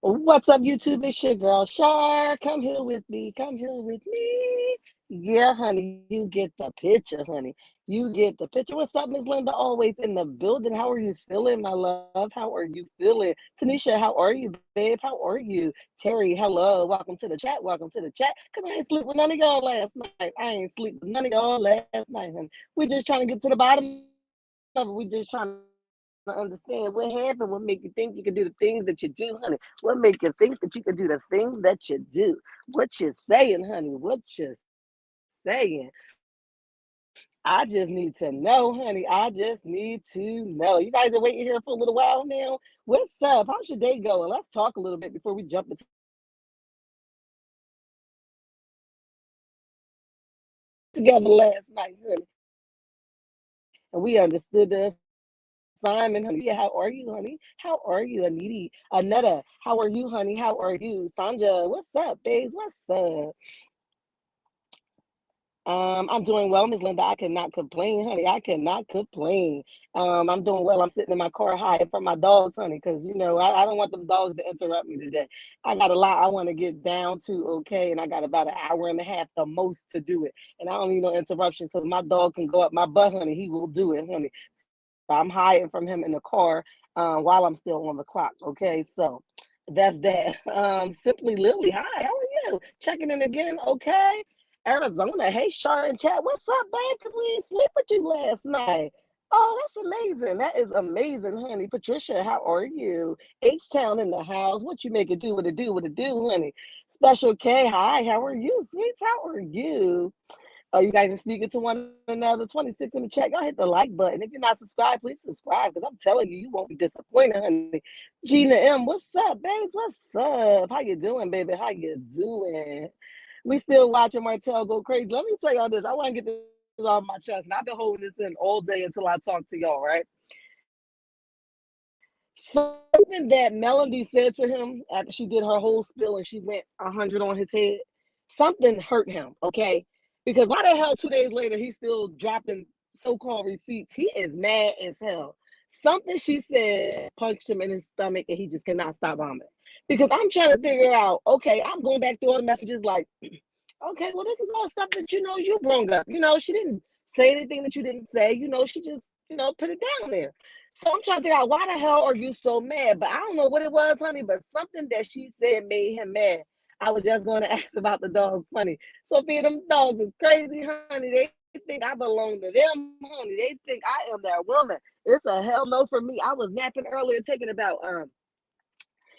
What's up, YouTube? It's your girl, Shar. Come here with me. Come here with me. Yeah, honey, you get the picture, honey. You get the picture. What's up, Miss Linda? Always in the building. How are you feeling, my love? How are you feeling? Tanisha, how are you, babe? How are you? Terry, hello. Welcome to the chat. Welcome to the chat. Because I ain't sleep with none of y'all last night. I ain't sleep with none of y'all last night, honey. We just trying to get to the bottom of it. We just trying to understand what happened, what make you think you can do the things that you do, honey. What make you think that you can do the things that you do? What you saying, honey? What you saying? I just need to know, honey. I just need to know. You guys are waiting here for a little while now. What's up? How's your day going? Let's talk a little bit before we jump into together last night, honey. And we understood the assignment, honey. Yeah, how are you, honey? How are you, Anita? Anetta, how are you, honey? How are you? Sandra, what's up, babes? What's up? I'm doing well, Miss Linda. I cannot complain, honey. I cannot complain. I'm doing well. I'm sitting in my car hiding from my dogs, honey, because I don't want them dogs to interrupt me today. I got a lot I want to get down to, okay, and I got about an hour and a half the most to do it, and I don't need no interruptions because my dog can go up my butt, honey. He will do it, honey. So I'm hiding from him in the car while I'm still on the clock, okay? So that's that. Simply Lily, hi, how are you? Checking in again, okay? Arizona, hey, Shar and chat, what's up, babe? Because we ain't sleep with you last night. Oh, that's amazing. That is amazing, honey. Patricia, how are you? H-Town in the house. What you make it do? What it do? What it do, honey? Special K, hi, how are you? Sweets, how are you? Oh, you guys are speaking to one another. 26 in the chat. Y'all hit the like button. If you're not subscribed, please subscribe because I'm telling you, you won't be disappointed, honey. Gina M, what's up, babes? What's up? How you doing, baby? How you doing? We still watching Martel go crazy. Let me tell y'all this. I want to get this off my chest, and I've been holding this in all day until I talk to y'all, right? Something that Melody said to him after she did her whole spill and she went 100 on his head, something hurt him, okay? Because why the hell 2 days later he's still dropping so-called receipts? He is mad as hell. Something she said punched him in his stomach and he just cannot stop vomiting. Because I'm trying to figure out, okay, I'm going back through all the messages like, okay, well, this is all stuff that you brought up. She didn't say anything that you didn't say. She just, put it down there. So I'm trying to figure out why the hell are you so mad? But I don't know what it was, honey, but something that she said made him mad. I was just going to ask about the dog, honey. Sophia, them dogs is crazy, honey. They think I belong to them, honey. They think I am their woman. It's a hell no for me. I was napping earlier, taking about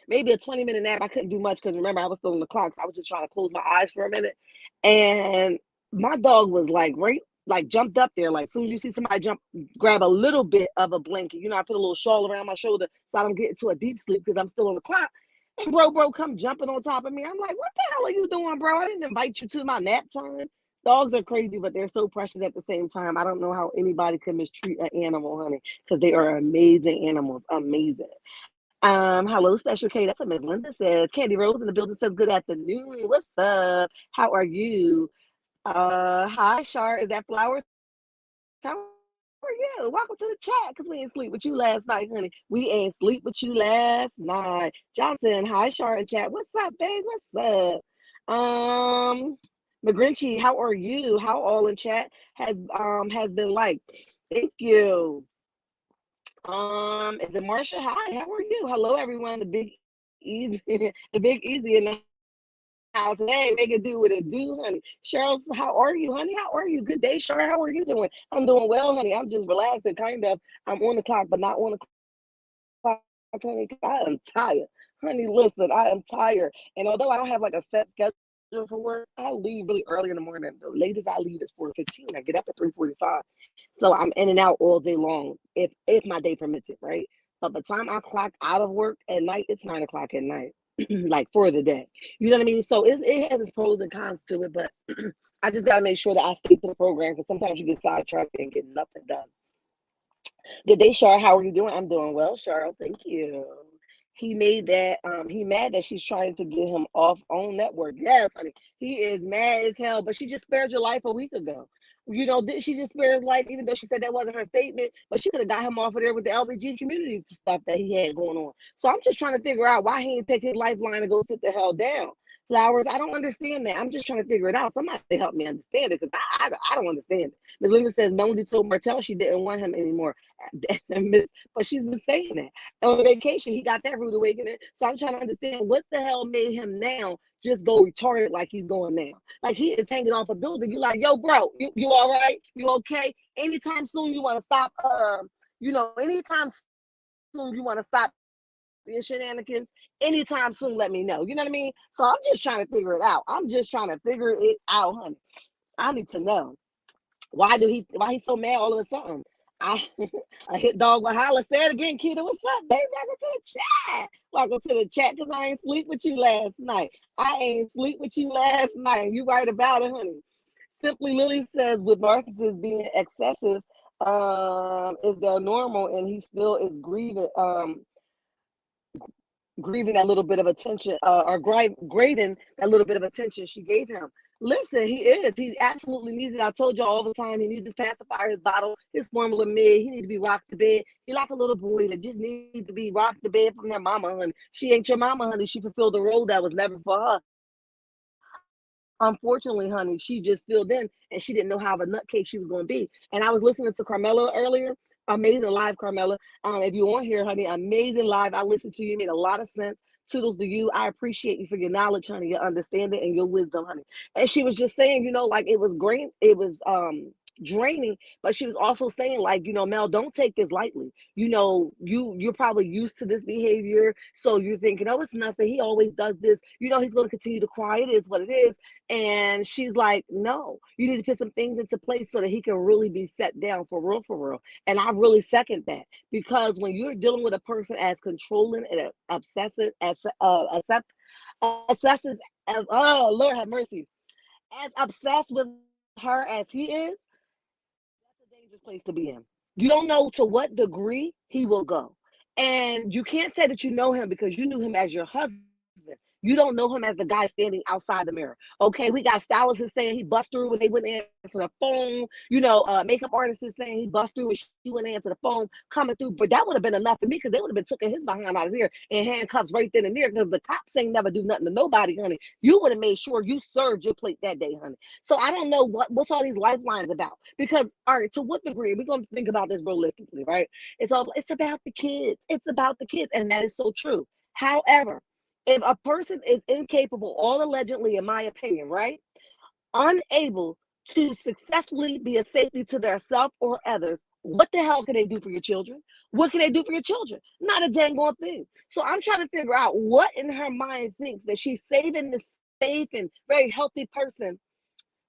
maybe a 20-minute nap. I couldn't do much because remember I was still on the clock. So I was just trying to close my eyes for a minute. And my dog was like right, like jumped up there. Like as soon as you see somebody jump, grab a little bit of a blanket. I put a little shawl around my shoulder so I don't get into a deep sleep because I'm still on the clock. And bro come jumping on top of me. I'm like, what the hell are you doing, bro? I didn't invite you to my nap time. Dogs are crazy, but they're so precious at the same time. I don't know how anybody can mistreat an animal, honey, because they are amazing animals. Amazing. Hello, Special K. That's what Miss Linda says. Candy Rose in the building says, good afternoon. What's up? How are you? Hi, Shar. Is that Flowers? How are you? Welcome to the chat because we ain't sleep with you last night, honey. We ain't sleep with you last night. Johnson, hi, Shar in chat. What's up, babe? What's up? McGrinchy, how are you? How all in chat has been like? Thank you. Is it Marsha? Hi, how are you? Hello, everyone. The big easy, the big easy in the house. Hey, make it do what it do, honey. Cheryl, how are you, honey? How are you? Good day, Cheryl. How are you doing? I'm doing well, honey. I'm just relaxing, kind of. I'm on the clock, but not on the clock, honey. I am tired, honey. Listen, I am tired, and although I don't have like a set schedule for work, I leave really early in the morning. The latest I leave is 4:15. I get up at 3:45. So I'm in and out all day long if my day permits it, right? But by the time I clock out of work at night, it's 9 o'clock at night, like for the day. You know what I mean? So it has its pros and cons to it, but I just gotta make sure that I stick to the program because sometimes you get sidetracked and get nothing done. Good day, Char. How are you doing? I'm doing well, Cheryl. Thank you. He made that he mad that she's trying to get him off on network. Yes, honey. He is mad as hell, but she just spared your life a week ago. Did she just spare his life, even though she said that wasn't her statement? But she could have got him off of there with the LBG community stuff that he had going on. So I'm just trying to figure out why he didn't take his lifeline and go sit the hell down. Flowers, I don't understand that. I'm just trying to figure it out. Somebody help me understand it, because I don't understand it. Ms. Linda says Melody told Martel she didn't want him anymore. But she's been saying that. On vacation, he got that rude awakening. So I'm trying to understand what the hell made him now just go retarded like he's going now. Like he is hanging off a building. You like, yo, bro, you all right? You okay? Anytime soon you want to stop, anytime soon you want to stop your shenanigans, anytime soon, let me know. You know what I mean? So I'm just trying to figure it out. I'm just trying to figure it out, honey. I need to know. Why he's so mad all of a sudden? I hit dog with holla. Say it again, Keita. What's up, baby? Welcome to the chat. Welcome to the chat, because I ain't sleep with you last night. You right about it, honey. Simply Lily says, with narcissists being excessive, is their normal, and he still is grieving that little bit of attention, or grading that little bit of attention she gave him. Listen, he is. He absolutely needs it. I told y'all all the time, he needs his pacifier, his bottle, his formula mid. He needs to be rocked to bed. He like a little boy that just needs to be rocked to bed from their mama, honey. She ain't your mama, honey. She fulfilled a role that was never for her. Unfortunately, honey, she just filled in, and she didn't know how of a nutcase she was going to be. And I was listening to Carmela earlier. Amazing live, Carmela. If you're on here, honey, amazing live. I listened to you. It made a lot of sense. Toodles to you. I appreciate you for your knowledge, honey, your understanding, and your wisdom, honey. And she was just saying, like it was great. It was draining, but she was also saying, like, Mel, don't take this lightly. You're probably used to this behavior, so you're thinking, oh, it's nothing. He always does this. He's going to continue to cry. It is what it is. And she's like, no, you need to put some things into place so that he can really be set down for real, for real. And I really second that, because when you're dealing with a person as controlling and obsessive obsessive, oh Lord have mercy, as obsessed with her as he is, that's a dangerous place to be in. You don't know to what degree he will go. And you can't say that you know him, because you knew him as your husband. You don't know him as the guy standing outside the mirror. Okay, we got stylists saying he bust through when they wouldn't answer the phone. Makeup artists saying he bust through when she wouldn't answer the phone coming through. But that would have been enough for me, because they would have been taking his behind out of here in handcuffs right then and there, because the cops ain't never do nothing to nobody, honey. You would have made sure you served your plate that day, honey. So I don't know what's all these lifelines about, because, all right, to what degree? We're going to think about this realistically, right? It's about the kids. It's about the kids, and that is so true. However, if a person is incapable, all allegedly, in my opinion, right, unable to successfully be a safety to themselves or others, what the hell can they do for your children? What can they do for your children? Not a dang on thing. So I'm trying to figure out what in her mind thinks that she's saving this safe and very healthy person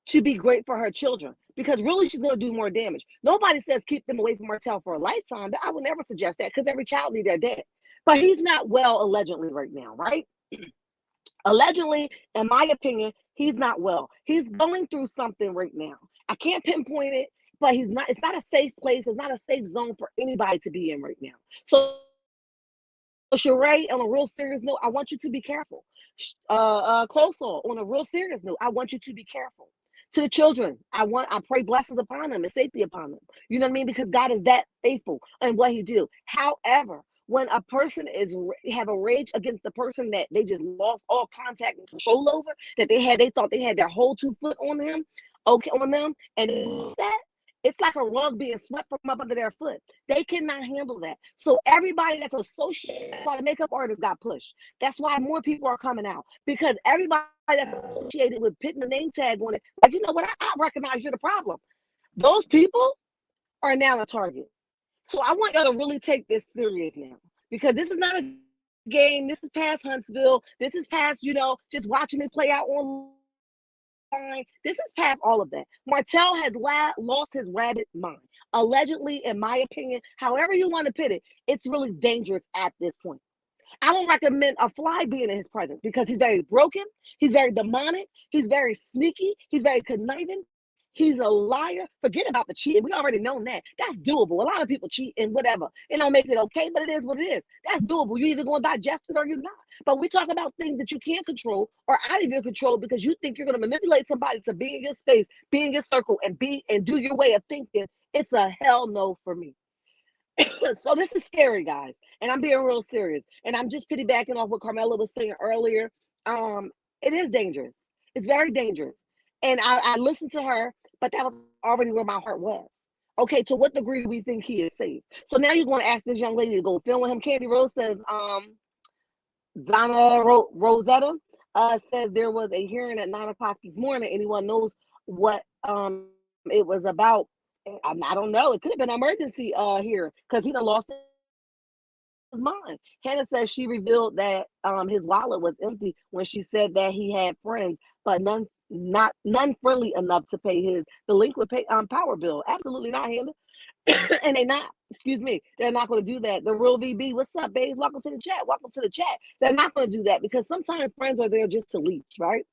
to be great for her children, because really she's going to do more damage. Nobody says keep them away from Martel for a lifetime. I would never suggest that, because every child needs their dad. But he's not well, allegedly, right now, right? Allegedly, in my opinion, he's not well. He's going through something right now. I can't pinpoint it, but he's not. It's not a safe place. It's not a safe zone for anybody to be in right now. So, Sheree, on a real serious note, I want you to be careful. Close on a real serious note, I want you to be careful. To the children, I pray blessings upon them and safety upon them. You know what I mean? Because God is that faithful in what He do. However, when a person have a rage against the person that they just lost all contact and control over, that they thought they had their whole 2 foot on him, on them, and that, it's like a rug being swept from up under their foot. They cannot handle that. So everybody that's associated, that's why the makeup artist got pushed. That's why more people are coming out, because everybody that's associated with putting the name tag on it, like, you know what, I recognize you're the problem. Those people are now a target. So I want y'all to really take this serious now, because this is not a game. This is past Huntsville. This is past, just watching it play out online. This is past all of that. Martel has lost his rabbit mind. Allegedly, in my opinion, however you want to put it, it's really dangerous at this point. I don't recommend a fly being in his presence, because he's very broken. He's very demonic. He's very sneaky. He's very conniving. He's a liar. Forget about the cheating. We already know that. That's doable. A lot of people cheat and whatever. It don't make it okay, but it is what it is. That's doable. You're either going to digest it or you're not. But we talk about things that you can't control or out of your control because you think you're going to manipulate somebody to be in your space, be in your circle, and do your way of thinking. It's a hell no for me. So this is scary, guys, and I'm being real serious. And I'm just piggybacking off what Carmela was saying earlier. It is dangerous. It's very dangerous. And I listened to her, but that was already where my heart was. Okay, to what degree do we think he is safe? So now you're going to ask this young lady to go film with him. Candy Rose says, Rosetta says there was a hearing at 9 o'clock this morning. Anyone knows what it was about? I don't know. It could have been an emergency here because he done lost his mind. Hannah says she revealed that his wallet was empty when she said that he had friends, but none friendly enough to pay his delinquent power bill. Absolutely not, Hannah. And they're not going to do that. The real VB, what's up, babes? Welcome to the chat. They're not going to do that because sometimes friends are there just to leech, right?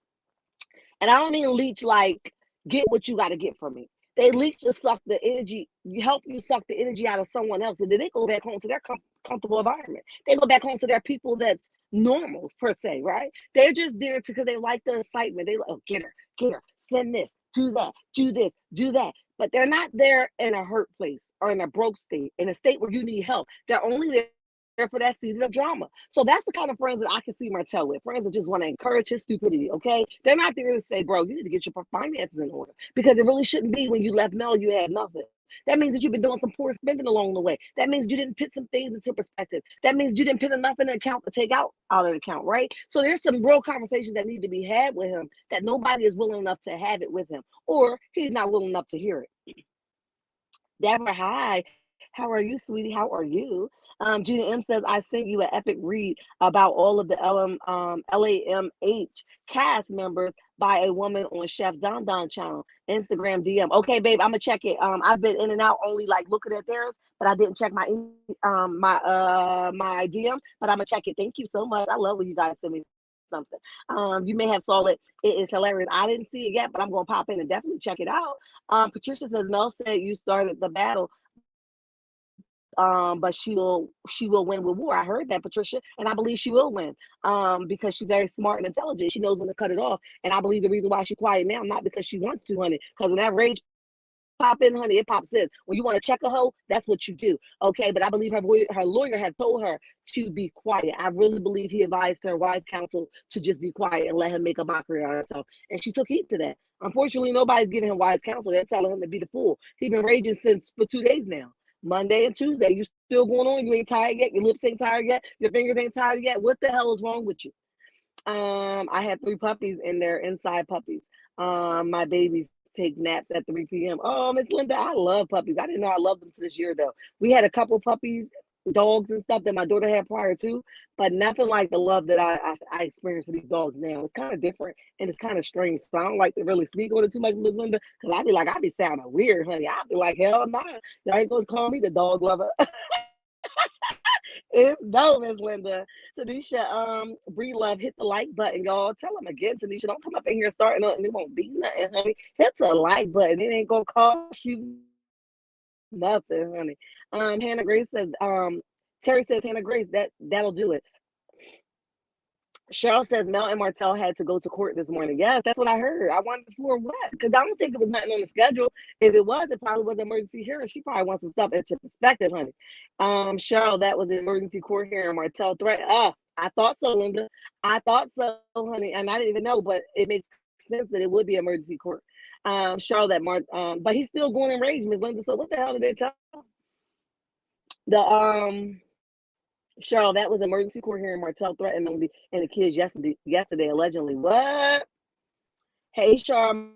And I don't mean leech like get what you got to get from me. They leech to suck the energy, help you suck the energy out of someone else, and then they go back home to their comfortable environment. They go back home to their people that's normal, per se, right? They're just there because they like the excitement. They like, oh, get her, send this, do that, do this, do that. But they're not there in a hurt place or in a broke state, in a state where you need help. They're only there for that season of drama. So that's the kind of friends that I can see Martel with. Friends that just want to encourage his stupidity, okay? They're not there to say, bro, you need to get your finances in order. Because it really shouldn't be when you left Mel, you had nothing. That means that you've been doing some poor spending along the way. That means you didn't put some things into perspective. That means you didn't put enough in the account to take out of the account, right? So there's some real conversations that need to be had with him that nobody is willing enough to have it with him. Or he's not willing enough to hear it. Deborah, hi. How are you, sweetie? How are you? Gina M says, I sent you an epic read about all of the LAMH cast members by a woman on Chef Don Don channel, Instagram DM. Okay, babe, I'm gonna check it. I've been in and out only like looking at theirs, but I didn't check my my DM, but I'm gonna check it. Thank you so much. I love when you guys send me something. You may have saw it. It is hilarious. I didn't see it yet, but I'm gonna pop in and definitely check it out. Patricia says, Mel said you started the battle. But she will win with war. I heard that, Patricia, and I believe she will win. Because she's very smart and intelligent. She knows when to cut it off. And I believe the reason why she's quiet now, not because she wants to, honey, because when that rage pop in, honey, it pops in. When you want to check a hoe, that's what you do. Okay, but I believe her lawyer had told her to be quiet. I really believe he advised her wise counsel to just be quiet and let him make a mockery of herself. And she took heed to that. Unfortunately, nobody's giving him wise counsel. They're telling him to be the fool. He's been raging for 2 days now. Monday and Tuesday, you still going on? You ain't tired yet? Your lips ain't tired yet? Your fingers ain't tired yet? What the hell is wrong with you? I had 3 puppies and they're inside puppies. My babies take naps at 3 p.m. Oh, Miss Linda, I love puppies. I didn't know I loved them to this year though. We had a couple puppies, dogs and stuff that my daughter had prior to, but nothing like the love that I experience for these dogs now. It's kind of different and it's kind of strange. So I don't like to really speak on it too much, Miss Linda, because I be sounding weird, honey. I'd be like, hell no, y'all ain't gonna call me the dog lover. It's no, Miss Linda. Tanisha, Bree Love, hit the like button, y'all. Tell them again, Tanisha, don't come up in here starting up and it won't be nothing, honey. Hit the like button. It ain't gonna cost you nothing, honey. Hannah Grace says, Terry says, Hannah Grace, that'll do it. Cheryl says Mel and Martel had to go to court this morning. Yes, that's what I heard. I wondered for what? Because I don't think it was nothing on the schedule. If it was, it probably was an emergency hearing. She probably wants some stuff into perspective, honey. Cheryl, that was an emergency court hearing. Martel threat. I thought so, Linda. I thought so, honey. And I didn't even know, but it makes sense that it would be emergency court. Cheryl, but he's still going in rage, Ms. Linda. So what the hell did they tell him? Cheryl, that was emergency court hearing. Martel threatened them and the kids yesterday, allegedly. What? Hey, Cheryl,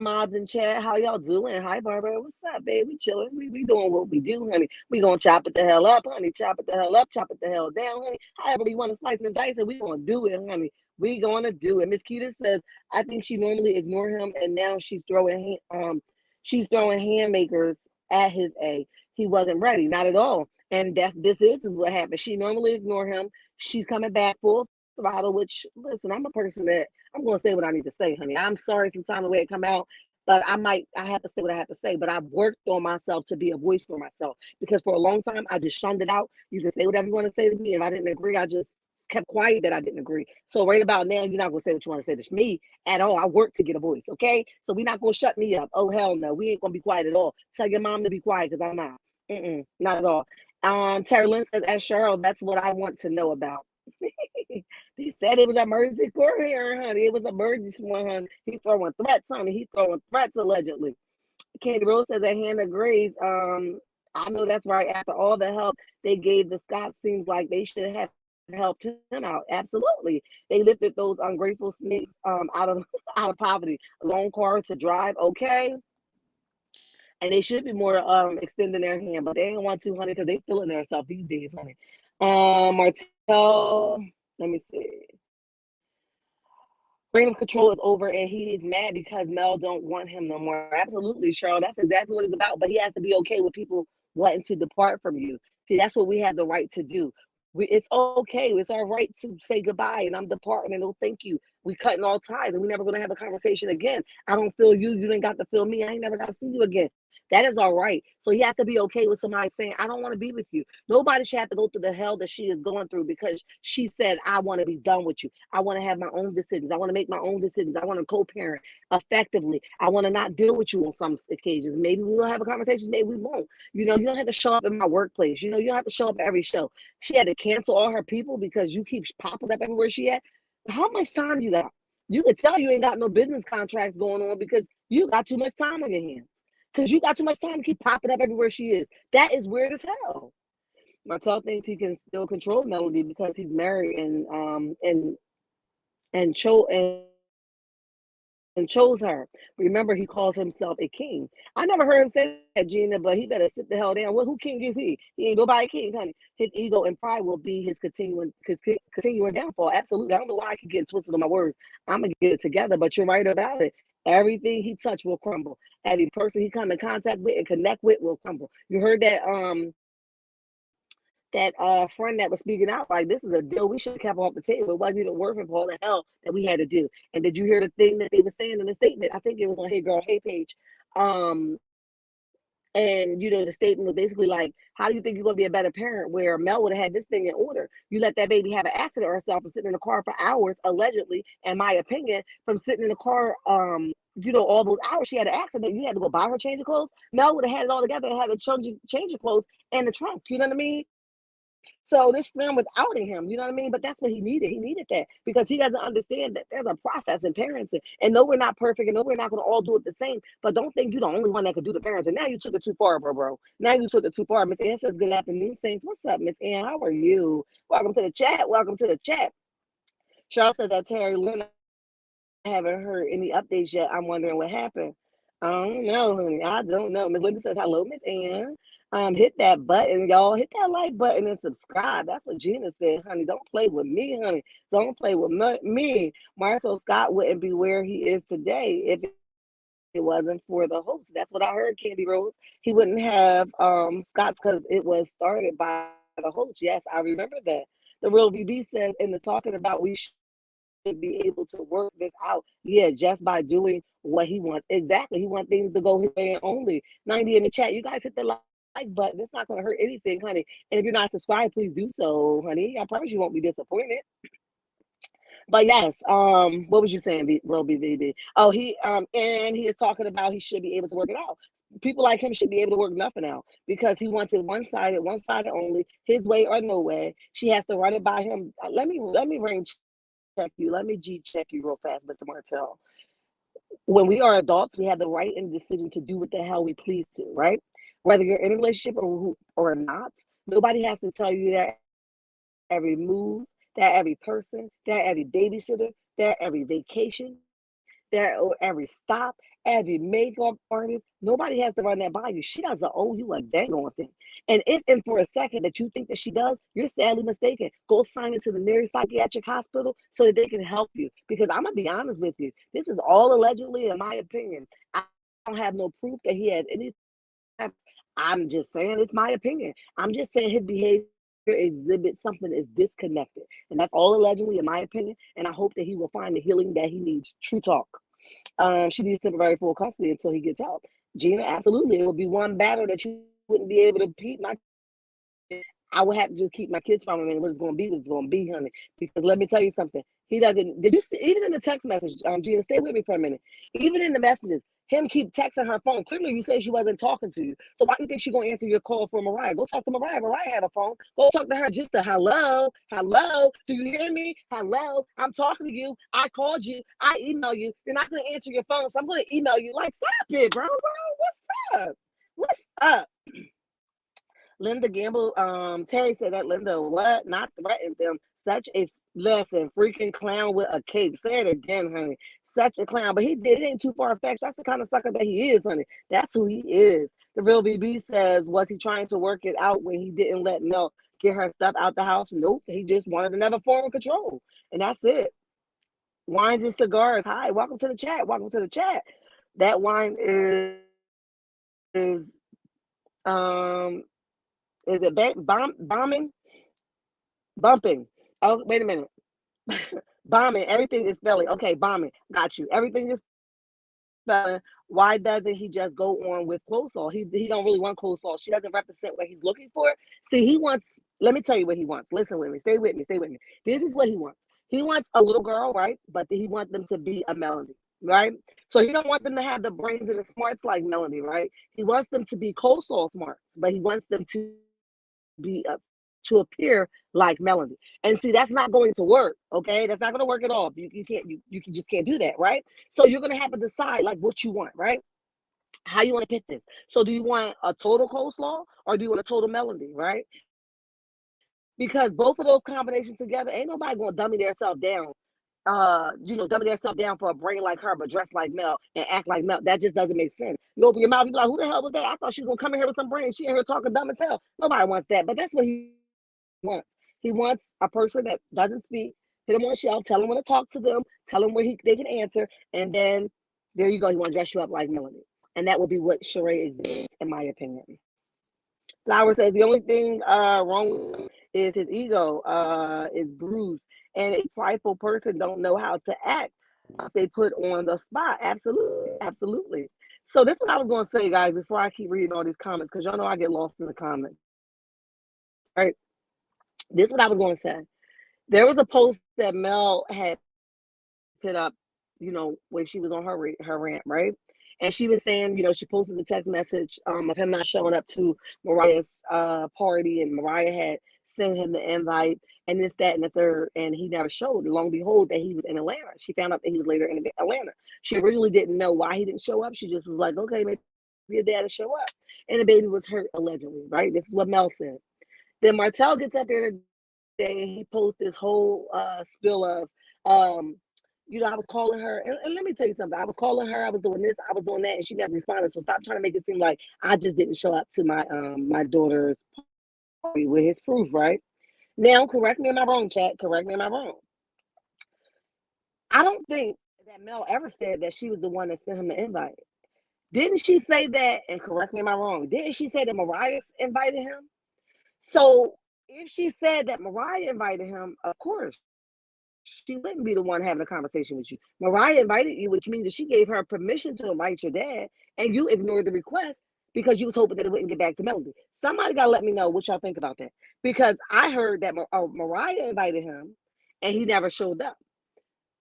mods in chat, how y'all doing? Hi, Barbara. What's up, babe? We chilling. We doing what we do, honey. We gonna chop it the hell up, honey. Chop it the hell up. Chop it the hell down, honey. However you want to slice and dice it, we gonna do it, honey. We gonna do it. Miss Keita says, I think she normally ignore him, and now she's throwing hand makers at his A. He wasn't ready, not at all. And this is what happened. She normally ignore him. She's coming back full throttle, which, listen, I'm a person that I'm going to say what I need to say, honey. I'm sorry sometimes the way it come out. but I have to say what I have to say. But I've worked on myself to be a voice for myself because for a long time I just shunned it out. You can say whatever you want to say to me. If I didn't agree, I just kept quiet that I didn't agree. So right about now, you're not gonna say what you want to say to me at all. I work to get a voice, okay? So we're not gonna shut me up. Oh hell no, we ain't gonna be quiet at all. Tell your mom to be quiet because I'm not. Not at all. Terry Lynn says, as Cheryl, that's what I want to know about. He said it was emergency court here, honey. It was emergency one, honey. He throwing threats, honey. He throwing threats allegedly. Candy Rose says that Hannah Grace, I know that's right. After all the help they gave the Scott, seems like they should have helped him out. Absolutely. They lifted those ungrateful snakes out of out of poverty. A loan car to drive, okay. And they should be more extending their hand, but they ain't want to, honey, because they feeling themselves these days, honey. Martel, let me see. Reign of control is over, and he is mad because Mel don't want him no more. Absolutely, Cheryl. That's exactly what it's about. But he has to be okay with people wanting to depart from you. See, that's what we have the right to do. It's okay. It's our right to say goodbye, and I'm departing, and no thank you. We cutting all ties, and we're never gonna have a conversation again. I don't feel you. You didn't got to feel me. I ain't never got to see you again. That is all right. So he has to be okay with somebody saying, I don't want to be with you. Nobody should have to go through the hell that she is going through because she said, I want to be done with you. I want to have my own decisions. I want to make my own decisions. I want to co-parent effectively. I want to not deal with you on some occasions. Maybe we will have a conversation. Maybe we won't. You know, you don't have to show up in my workplace. You know, you don't have to show up at every show. She had to cancel all her people because you keep popping up everywhere she at. How much time you got? You could tell you ain't got no business contracts going on because you got too much time on your hands. Because you got too much time to keep popping up everywhere she is. That is weird as hell. Martel thinks he can still control Melody because he's married and chose her. Remember, he calls himself a king. I never heard him say that, Gina, but he better sit the hell down. Well, who king is he? He ain't nobody king, honey. His ego and pride will be his continuing downfall. Absolutely. I don't know why I keep getting twisted on my words. I'm gonna get it together, but you're right about it. Everything he touched will crumble. Every person he come in contact with and connect with will crumble. You heard that friend that was speaking out like this is a deal we should have kept off the table. It wasn't even worth it for all the hell that we had to do. And did you hear the thing that they were saying in the statement? I think it was on Hey Girl, Hey page. And you know, the statement was basically like, how do you think you're gonna be a better parent where Mel would have had this thing in order? You let that baby have an accident or herself and sitting in the car for hours, allegedly, in my opinion, from sitting in the car, you know, all those hours she had an accident, you had to go buy her change of clothes. Mel would have had it all together and had to change of clothes in the trunk. You know what I mean? So this friend was outing him, you know what I mean? But that's what he needed. He needed that because he doesn't understand that there's a process in parenting. And no, we're not perfect, and no, we're not going to all do it the same. But don't think you're the only one that could do the parenting. Now you took it too far, bro. Now you took it too far. Miss Ann says, good afternoon, Saints. What's up, Miss Ann? How are you? Welcome to the chat. Welcome to the chat. Charles says that Terry Lynn, I haven't heard any updates yet. I'm wondering what happened. I don't know, honey. I don't know. Miss Linda says, hello, Miss Ann. Hit that button, y'all. Hit that like button and subscribe. That's what Gina said, honey. Don't play with me, honey. Don't play with me. Marcel Scott wouldn't be where he is today if it wasn't for the host. That's what I heard, Candy Rose. He wouldn't have Scott's because it was started by the host. Yes, I remember that. The Real VB says in the talking about we should be able to work this out. Yeah, just by doing what he wants. Exactly. He wants things to go his way and only. 90 in the chat. You guys hit the like button. It's not going to hurt anything, honey. And if you're not subscribed, please do so, honey. I promise you won't be disappointed. But yes, what was you saying, Real BVB? Oh, and he is talking about he should be able to work it out. People like him should be able to work nothing out because he wants it one-sided only, his way or no way. She has to run it by him. Let me ring check you. Let me G check you real fast, Mr. Martel. When we are adults, we have the right and decision to do what the hell we please to, right? Whether you're in a relationship or not, nobody has to tell you that every move, that every person, that every babysitter, that every vacation, that every stop, every makeup artist, nobody has to run that by you. She doesn't owe you a dang on thing. And if and for a second that you think that she does, you're sadly mistaken. Go sign into the nearest psychiatric hospital so that they can help you. Because I'm gonna be honest with you, this is all allegedly, in my opinion. I don't have no proof that he has any. I'm just saying it's my opinion. I'm just saying his behavior exhibits something is disconnected. And that's all allegedly in my opinion. And I hope that he will find the healing that he needs. True talk. She needs temporary full custody until he gets out. Gina, absolutely. It would be one battle that you wouldn't be able to beat. I would have to just keep my kids from him, and what it's going to be, honey. Because let me tell you something. He doesn't. Did you see, even in the text message, Gina, stay with me for a minute. Even in the messages, him keep texting her phone. Clearly, you said she wasn't talking to you. So why do you think she's going to answer your call for Mariah? Go talk to Mariah. Mariah have a phone. Go talk to her. Just a hello, hello. Do you hear me? Hello, I'm talking to you. I called you. I email you. You're not going to answer your phone, so I'm going to email you. Like, stop it, bro. What's up? What's up? Linda Gamble, Terry said that Linda what? Not threatened them. Such a lesson, freaking clown with a cape. Say it again, honey. Such a clown. But he did it ain't too far fetched. That's the kind of sucker that he is, honey. That's who he is. The real BB says, was he trying to work it out when he didn't let Mel get her stuff out the house? Nope. He just wanted another form of control. And that's it. Wines and cigars. Hi, welcome to the chat. Welcome to the chat. That wine is it bombing? Bumping. Oh, wait a minute. Bombing. Everything is spelling. Okay, bombing. Got you. Everything is spelling. Why doesn't he just go on with Closall? He don't really want Closall. She doesn't represent what he's looking for. See, he wants, let me tell you what he wants. Listen with me. Stay with me. Stay with me. This is what he wants. He wants a little girl, right? But he wants them to be a Melody, right? So he don't want them to have the brains and the smarts like Melody, right? He wants them to be Closall smart, but he wants them to be to appear like Melody. And see, that's not going to work. Okay, that's not going to work at all. You can't. You just can't do that, right? So you're going to have to decide like what you want, right? How you want to pick this. So do you want a total Coleslaw or do you want a total Melody, right? Because both of those combinations together, ain't nobody going to dummy themselves down. Dummy themselves down for a brain like her, but dress like Mel and act like Mel. That just doesn't make sense. You open your mouth, you be like, "Who the hell was that? I thought she was gonna come in here with some brain. She in here talking dumb as hell." Nobody wants that, but that's what he wants. He wants a person that doesn't speak. Hit him on the shelf, tell him when to talk to them, tell him where they can answer, and then there you go. He want to dress you up like Melanie, and that would be what Sheree is, in my opinion. Flower says the only thing wrong with him is his ego is bruised, and a prideful person don't know how to act once they put on the spot. Absolutely, absolutely. So this is what I was going to say, guys, before I keep reading all these comments, because y'all know I get lost in the comments. All right, this is what I was going to say. There was a post that Mel had put up, when she was on her rant, right? And she was saying, she posted the text message of him not showing up to Mariah's party, and Mariah had sent him the invite, and this, that, and the third, and he never showed. Long behold, that he was in Atlanta. She found out that he was later in Atlanta. She originally didn't know why he didn't show up. She just was like, okay, maybe your dad will show up. And the baby was hurt, allegedly, right? This is what Mel said. Then Martel gets up there today, and he posts this whole spill of, I was calling her, and let me tell you something. I was calling her, I was doing this, I was doing that, and she never responded. So stop trying to make it seem like I just didn't show up to my daughter's party with his proof, right? Now, correct me if I'm wrong, chat. Correct me if I'm wrong. I don't think that Mel ever said that she was the one that sent him the invite. Didn't she say that? And correct me if I'm wrong. Didn't she say that Mariah invited him? So if she said that Mariah invited him, of course, she wouldn't be the one having a conversation with you. Mariah invited you, which means that she gave her permission to invite your dad, and you ignored the request because you was hoping that it wouldn't get back to Melody. Somebody got to let me know what y'all think about that, because I heard that Mariah invited him, and he never showed up.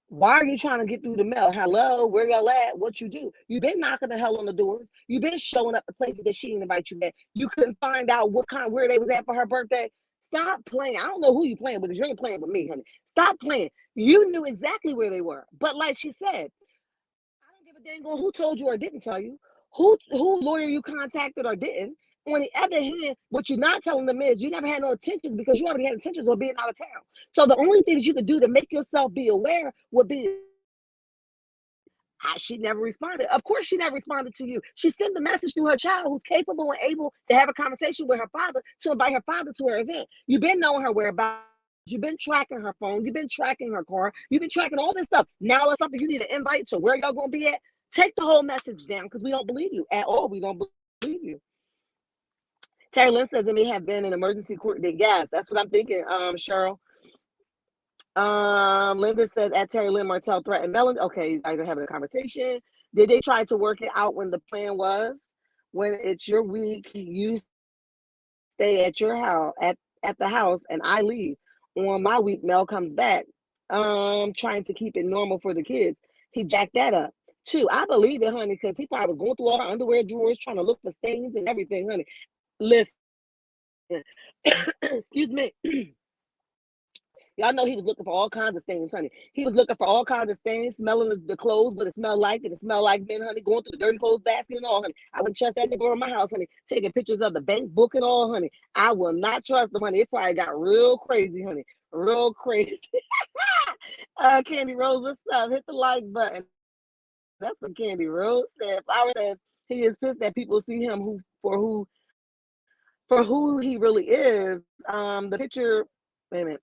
Why are you trying to get through the mail? Hello, where y'all at? What you do? You've been knocking the hell on the doors. You've been showing up the places that she didn't invite you at. You couldn't find out where they was at for her birthday. Stop playing. I don't know who you playing with, because you ain't playing with me, honey. Stop playing. You knew exactly where they were. But like she said, I don't give a dang on who told you or didn't tell you. Who lawyer you contacted or didn't. On the other hand, what you're not telling them is you never had no intentions, because you already had intentions of being out of town. So the only thing that you could do to make yourself be aware would be, she never responded. Of course, she never responded to you. She sent the message to her child, who's capable and able to have a conversation with her father, to invite her father to her event. You've been knowing her whereabouts. You've been tracking her phone. You've been tracking her car. You've been tracking all this stuff. Now it's something you need to invite to where y'all going to be at. Take the whole message down, because we don't believe you at all. We don't believe you. Terry Lynn says it may have been an emergency court. Yes, that's what I'm thinking, Cheryl. Linda says at Terry Lynn Martel threatened Melanie. Okay, you guys are having a conversation. Did they try to work it out when the plan was? When it's your week, you stay at your house at the house and I leave. On my week, Mel comes back. Trying to keep it normal for the kids. He jacked that up. Too. I believe it, honey, because he probably was going through all her underwear drawers trying to look for stains and everything, honey. Listen, excuse me. Y'all know he was looking for all kinds of things, honey. He was looking for all kinds of things, smelling the clothes, but it smelled like it. It smelled like men, honey, going through the dirty clothes basket and all, honey. I wouldn't trust that nigga in my house, honey. Taking pictures of the bank book and all, honey. I will not trust him, honey. It probably got real crazy, honey. Real crazy. Candy Rose, what's up? Hit the like button. That's what Candy Rose said. Flower says he is pissed that people see him for who he really is. The picture, wait a minute.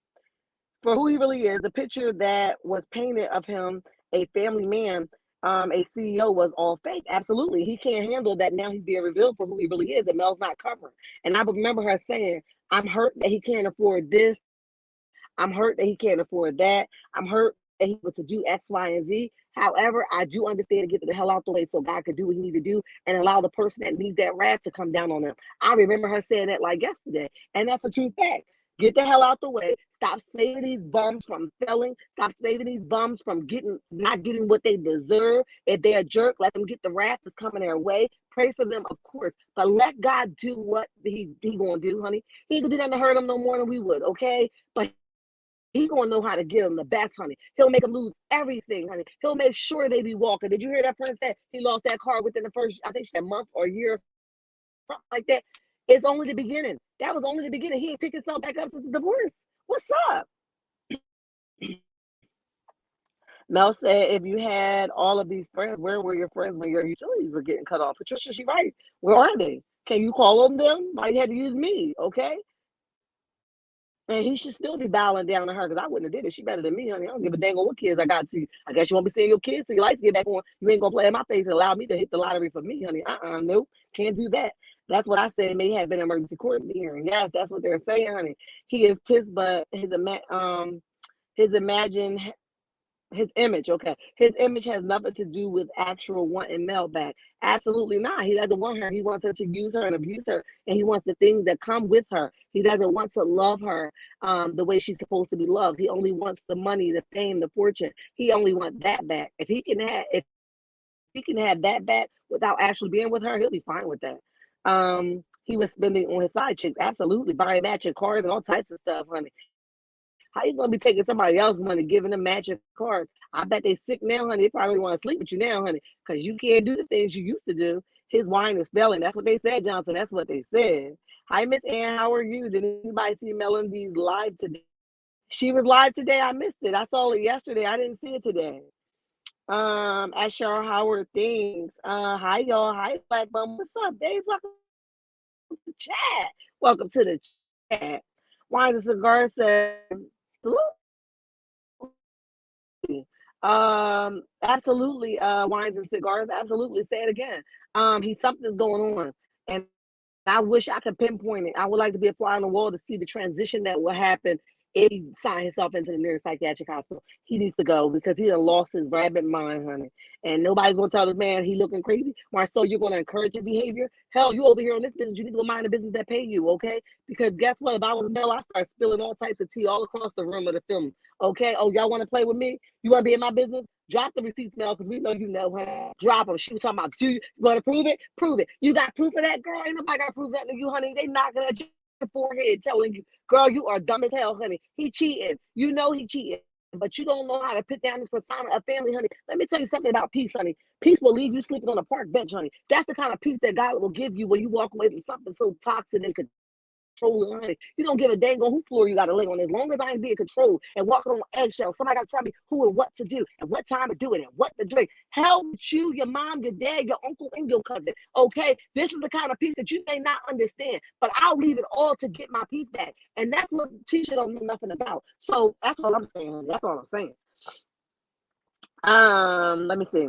For who he really is, the picture that was painted of him, a family man, a CEO, was all fake. Absolutely. He can't handle that now he's being revealed for who he really is, and Mel's not covering. And I remember her saying, I'm hurt that he can't afford this. I'm hurt that he can't afford that. I'm hurt that he was to do X, Y, and Z. However, I do understand to get the hell out the way so God could do what he needs to do and allow the person that needs that wrath to come down on him. I remember her saying that like yesterday, and that's a true fact. Get the hell out the way. Stop saving these bums from failing. Stop saving these bums from not getting what they deserve. If they're a jerk, let them get the wrath that's coming their way. Pray for them, of course, but let God do what he gonna do, honey. He ain't gonna do nothing to hurt them no more than we would, okay? But he gonna know how to get them the best, honey. He'll make them lose everything, honey. He'll make sure they be walking. Did you hear that friend said he lost that car within the first, I think she said month or year, something like that? It's only the beginning. That was only the beginning. He ain't picked himself back up since the divorce. What's up? Mel said, if you had all of these friends, where were your friends when your utilities were getting cut off? Patricia, she right. Where are they? Can you call them? Why you had to use me? Okay. And he should still be bowing down to her because I wouldn't have did it. She better than me, honey. I don't give a dang on what kids I got to you. I guess you won't be seeing your kids till your lights get back on. You ain't gonna play in my face and allow me to hit the lottery for me, honey. Nope, can't do that. That's what I said. May have been an emergency court hearing. Yes, that's what they're saying, honey. He is pissed, but his image, okay. His image has nothing to do with actual wanting Mel back. Absolutely not. He doesn't want her. He wants her to use her and abuse her, and he wants the things that come with her. He doesn't want to love her the way she's supposed to be loved. He only wants the money, the fame, the fortune. He only wants that back. If he can have that back without actually being with her, he'll be fine with that. He was spending on his side chicks, absolutely, buying matching cars and all types of stuff, honey. How you gonna be taking somebody else's money, giving them matching cards? I bet they sick now, honey. They probably want to sleep with you now, honey, because you can't do the things you used to do. His wine is spelling. That's what they said, Johnson. That's what they said. Hi, Miss Ann. How are you? Did anybody see Melody's live today? She was live today. I missed it. I saw it yesterday. I didn't see it today. Ashar Howard things. Hi y'all. Hi Black Bum. What's up, Dave? Welcome to the chat. Welcome to the chat. Wine and Cigar said, absolutely, wines and cigars. Absolutely. Say it again. Something's going on. And I wish I could pinpoint it. I would like to be a fly on the wall to see the transition that will happen if he signed himself into the nearest psychiatric hospital. He needs to go because he done lost his rabbit mind, honey. And nobody's gonna tell this man he looking crazy. Marcel, you're gonna encourage your behavior. Hell, you over here in this business, you need to go mind the business that pay you, okay? Because guess what? If I was Mel, I start spilling all types of tea all across the room of the film. Okay. Oh, y'all want to play with me? You want to be in my business? Drop the receipts, Mel, because we know you know her. Drop them. She was talking about, you going to prove it? Prove it. You got proof of that, girl? Ain't nobody got proof of that to you, honey. They knocking at your forehead telling you, girl, you are dumb as hell, honey. He cheating. You know he cheating. But you don't know how to put down this persona of family, honey. Let me tell you something about peace, honey. Peace will leave you sleeping on a park bench, honey. That's the kind of peace that God will give you when you walk away from something so toxic and controlling, honey. You don't give a dang on who floor you got to lay on. As long as I ain't being controlled and walking on eggshells, somebody got to tell me who and what to do and what time to do it and what to drink. Hell with you, your mom, your dad, your uncle, and your cousin. Okay, this is the kind of peace that you may not understand, but I'll leave it all to get my peace back. And that's what Tisha don't know nothing about. So that's all I'm saying. That's all I'm saying. Let me see.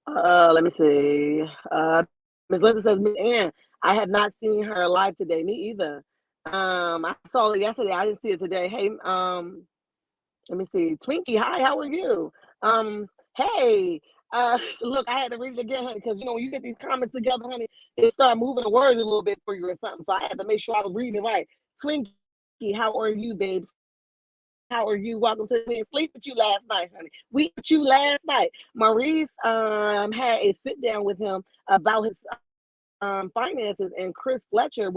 Let me see. Ms. Linda says, Miss Ann, I have not seen her live today. Me either. I saw it yesterday. I didn't see it today. Hey, let me see. Twinkie, hi, how are you? Hey, look, I had to read it again, honey, because when you get these comments together, honey, it start moving the words a little bit for you or something. So I had to make sure I was reading it right. Twinkie, how are you, babes? How are you? Welcome to me. Sleep with you last night, honey. We with you last night. Maurice had a sit down with him about his finances, and Chris Fletcher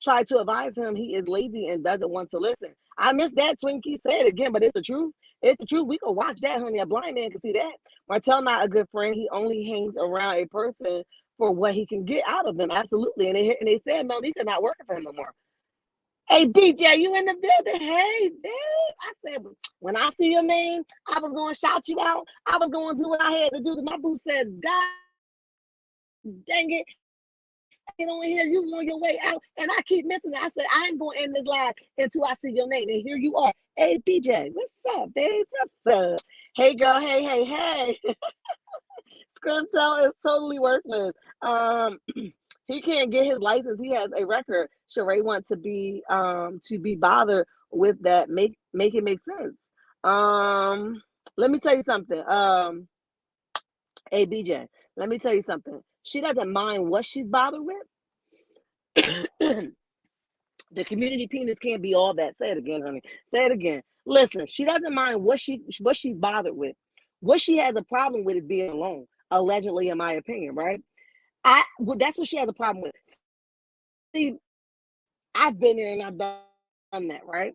tried to advise him he is lazy and doesn't want to listen. I missed that. Twinkie said it again, but it's the truth. It's the truth. We can watch that, honey. A blind man can see that. Martel not a good friend. He only hangs around a person for what he can get out of them. Absolutely. And they said Monica's not working for him no more. Hey, BJ, you in the building? Hey, babe. I said, when I see your name, I was going to shout you out. I was going to do what I had to do. My boo said, God dang it. Get on here, you on your way out, and I keep missing it. I said, I ain't gonna end this live until I see your name. And here you are. Hey, BJ, what's up, babes? What's up? Hey, girl, hey. Scrimtel is totally worthless. He can't get his license. He has a record. Sheree wants to be bothered with that. Make it make sense. Let me tell you something. Hey, BJ, let me tell you something. She doesn't mind what she's bothered with. The community penis can't be all that. Say it again, honey. Say it again. Listen, she doesn't mind what she's bothered with. What she has a problem with is being alone, allegedly, in my opinion, right? That's what she has a problem with. See, I've been there and I've done that, right?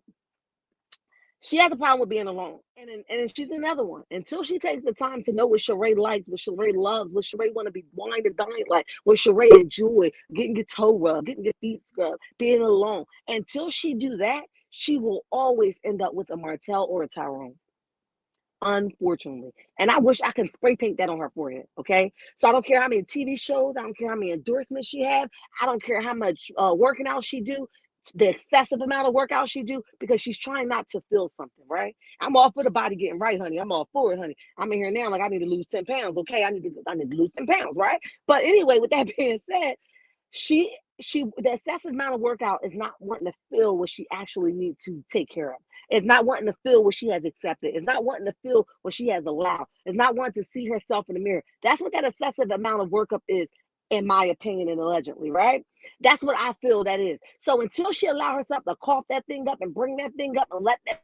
She has a problem with being alone. And she's another one. Until she takes the time to know what Sheree likes, what Sheree loves, what Sheree want to be wine and dine like, what Sheree enjoy, getting your toe rubbed, getting your feet scrubbed, being alone. Until she do that, she will always end up with a Martel or a Tyrone. Unfortunately. And I wish I could spray paint that on her forehead. Okay. So I don't care how many TV shows, I don't care how many endorsements she have, I don't care how much working out she do, the excessive amount of workout she do, because she's trying not to feel something, right? I'm all for the body getting right, honey. I'm all for it, honey. I'm in here now like I need to lose 10 pounds. Okay. I need to lose 10 pounds, right? But anyway, with that being said, she the excessive amount of workout is not wanting to feel what she actually needs to take care of. It's not wanting to feel what she has accepted. It's not wanting to feel what she has allowed. It's not wanting to see herself in the mirror. That's what that excessive amount of workup is, in my opinion, and allegedly, right? That's what I feel that is. So until she allow herself to cough that thing up and bring that thing up and let that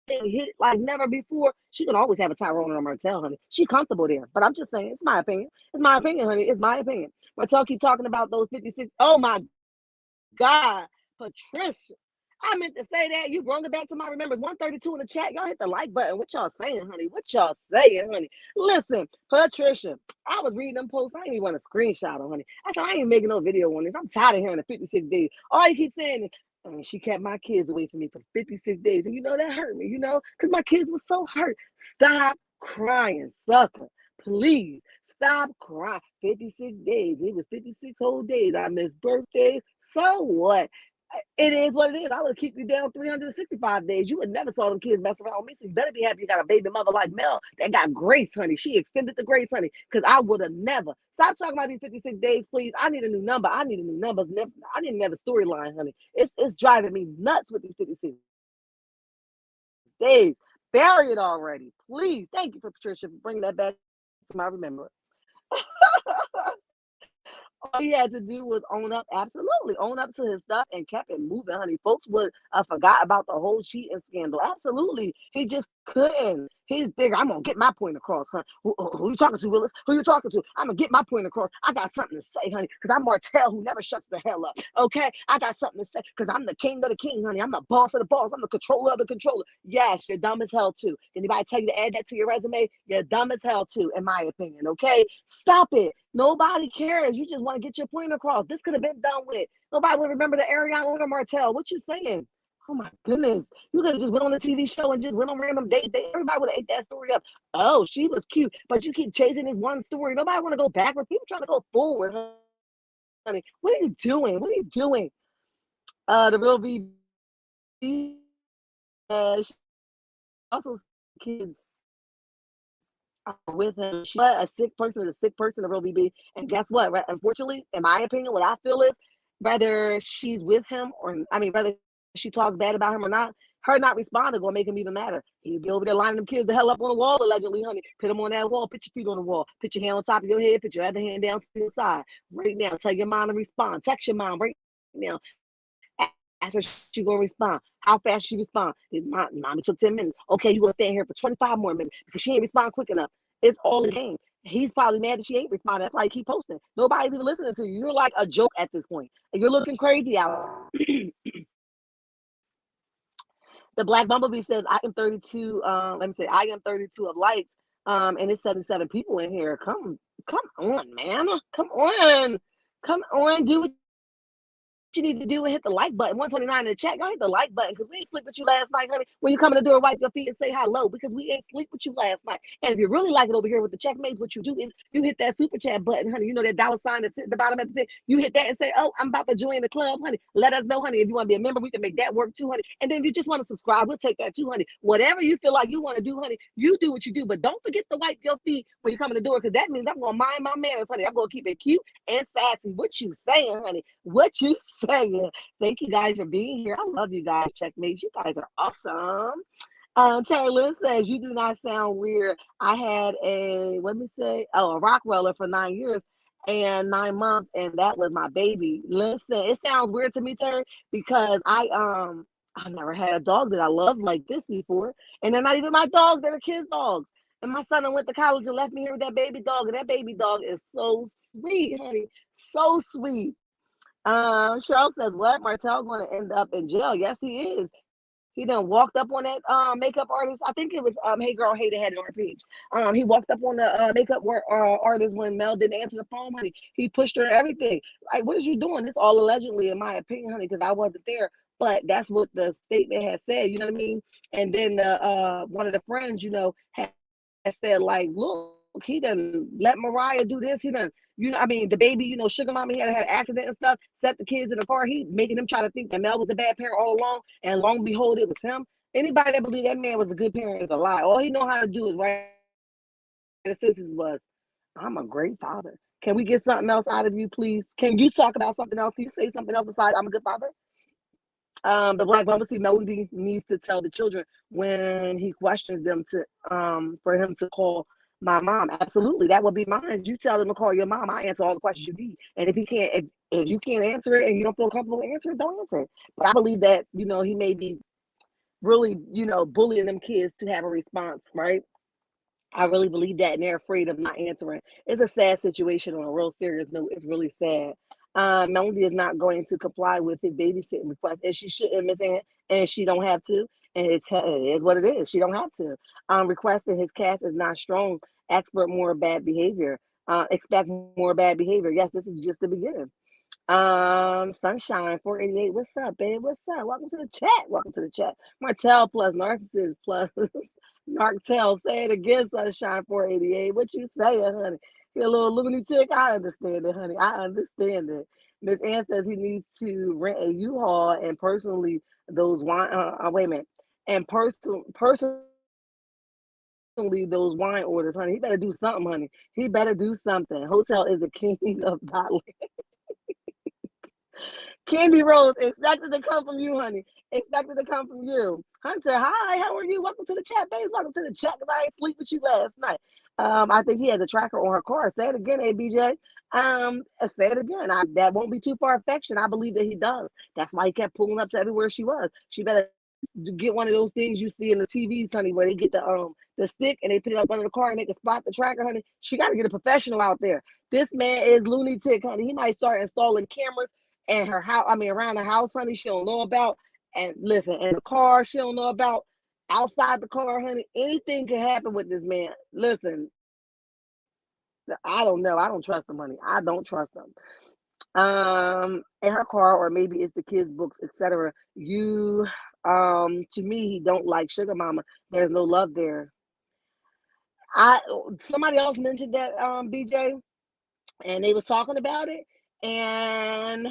thing hit like never before, she can always have a Tyrone or a Martel, honey. She comfortable there. But I'm just saying, it's my opinion. It's my opinion, honey. It's my opinion. Martel keep talking about those 56. Oh my God, Patricia. I meant to say that. You brought it back to my remembrance. 132 in the chat. Y'all hit the like button. What y'all saying, honey? What y'all saying, honey? Listen, Patricia, I was reading them posts. I didn't even want to screenshot them, honey. I said, I ain't making no video on this. I'm tired of hearing the 56 days. All you keep saying is, she kept my kids away from me for 56 days. And that hurt me, because my kids were so hurt. Stop crying, sucker. Please. Stop crying. 56 days. It was 56 whole days. I missed birthdays. So what? It is what it is. I would keep you down 365 days. You would never saw them kids mess around with me. So you better be happy you got a baby mother like Mel that got grace, honey. She extended the grace, honey, because I would have never. Stop talking about these 56 days, please. I need a new number. I need a new number. I need another storyline, honey. It's driving me nuts with these 56 days. Bury it already, please. Thank you, Patricia, for bringing that back to my remembrance. All he had to do was own up, absolutely, own up to his stuff and kept it moving, honey. Folks would forgot about the whole cheating scandal. Absolutely. He just couldn't. He's bigger. I'm going to get my point across, honey. Who you talking to, Willis? Who you talking to? I'm going to get my point across. I got something to say, honey, because I'm Martel who never shuts the hell up, okay? I got something to say because I'm the king of the king, honey. I'm the boss of the boss. I'm the controller of the controller. Yes, you're dumb as hell, too. Anybody tell you to add that to your resume? You're dumb as hell, too, in my opinion, okay? Stop it. Nobody cares. You just want to get your point across. This could have been done with. Nobody would remember the Ariana or Martel. What you saying? Oh my goodness. You could have just went on the TV show and just went on random dates. Everybody would have ate that story up. Oh, she was cute. But you keep chasing this one story. Nobody want to go backward. People trying to go forward, honey. What are you doing? What are you doing? The real VB also kids with him. A sick person is a sick person, the real BB. And guess what? Right? Unfortunately, in my opinion, what I feel is whether she's with him or, I mean, whether she talks bad about him or not, her not responding gonna make him even madder. He'd be over there lining them kids the hell up on the wall, allegedly, honey. Put them on that wall, put your feet on the wall, put your hand on top of your head, put your other hand down to your side. Right now, tell your mom to respond. Text your mom right now. Ask her she gonna respond. How fast she respond? Mommy took 10 minutes. Okay, you gonna stand here for 25 more minutes because she ain't respond quick enough. It's all a game. He's probably mad that she ain't responding. That's why he keep posting. Nobody's even listening to you. You're like a joke at this point. And you're looking crazy out. The Black Bumblebee says, I am 32. Let me say, I am 32 of likes. And it's 77 people in here. Come on, man. Come on. Come on. Do what you need to do and hit the like button. 129 in the chat. Go hit the like button because we ain't sleep with you last night, honey. When you come in the door, wipe your feet and say hello because we ain't sleep with you last night. And if you really like it over here with the checkmates, what you do is you hit that super chat button, honey. You know that dollar sign that's at the bottom of the thing. You hit that and say, oh, I'm about to join the club, honey. Let us know, honey. If you want to be a member, we can make that work too, honey. And then if you just want to subscribe, we'll take that too, honey. Whatever you feel like you want to do, honey, you do what you do. But don't forget to wipe your feet when you come in the door because that means I'm going to mind my manners, honey. I'm going to keep it cute and sassy. What you saying, honey? What you saying? Thank you guys for being here. I love you guys, checkmates. You guys are awesome. Terry Lynn says, you do not sound weird. I had a rock roller for 9 years and 9 months, and that was my baby. Listen, it sounds weird to me, Terry, because I never had a dog that I loved like this before. And they're not even my dogs, they're the kids' dogs. And my son went to college and left me here with that baby dog, and that baby dog is so sweet, honey. So sweet. Cheryl says, what? Martel going to end up in jail? Yes, he is. He done walked up on that makeup artist. I think it was Hey Girl Hey that had it on her page. He walked up on the makeup artist when Mel didn't answer the phone, honey. He pushed her and everything. Like, what is you doing? This all allegedly, in my opinion, honey, because I wasn't there. But that's what the statement has said. You know what I mean? And then the one of the friends, had said, like, look, he done let Mariah do this. He done, the baby, sugar mommy had an accident and stuff, set the kids in the car. He making them try to think that Mel was a bad parent all along, and long and behold, it was him. Anybody that believe that man was a good parent is a lie. All he know how to do is write the sentence was, I'm a great father. Can we get something else out of you, please? Can you talk about something else? Can you say something else besides I'm a good father? The Black Bumblebee Melody needs to tell the children when he questions them for him to call my mom. Absolutely, that would be mine. You tell them to call your mom. I answer all the questions you need. And if you can't answer it and you don't feel comfortable answering, don't answer it. But I believe that he may be really bullying them kids to have a response, right? I really believe that, and they're afraid of not answering. It's a sad situation on a real serious note. It's really sad. Melody is not going to comply with his babysitting request, and she shouldn't, Miss Ann, and she don't have to. And it is what it is. She don't have to. Requesting his cast is not strong. Expert more bad behavior. Expect more bad behavior. Yes, this is just the beginning. Sunshine 488. What's up, babe? What's up? Welcome to the chat. Welcome to the chat. Martel plus narcissist plus Narctel. Say it again, Sunshine 488. What you saying, honey? You're a little lunatic. I understand it, honey. I understand it. Miss Ann says he needs to rent a U-Haul and personally those wine. Wait a minute. And personally those wine orders, honey. He better do something, honey. He better do something. Hotel is the king of bottling. Candy Rose, expected to come from you, honey. Expected to come from you. Hunter, hi, how are you? Welcome to the chat, babe. Welcome to the chat because I ain't sleep with you last night. I think he has a tracker on her car. Say it again, ABJ. Say it again. That won't be too far fetched. I believe that he does. That's why he kept pulling up to everywhere she was. She better get one of those things you see in the TVs, honey, where they get the stick and they put it up under the car and they can spot the tracker, honey. She got to get a professional out there. This man is lunatic, honey. He might start installing cameras and her house, around the house, honey, she don't know about. And listen, in the car, she don't know about. Outside the car, honey, anything can happen with this man. Listen, I don't know. I don't trust him, honey. I don't trust him. In her car, or maybe it's the kids' books, etc. To me, he don't like sugar mama. There's no love there. Somebody else mentioned that, BJ, and they was talking about it, and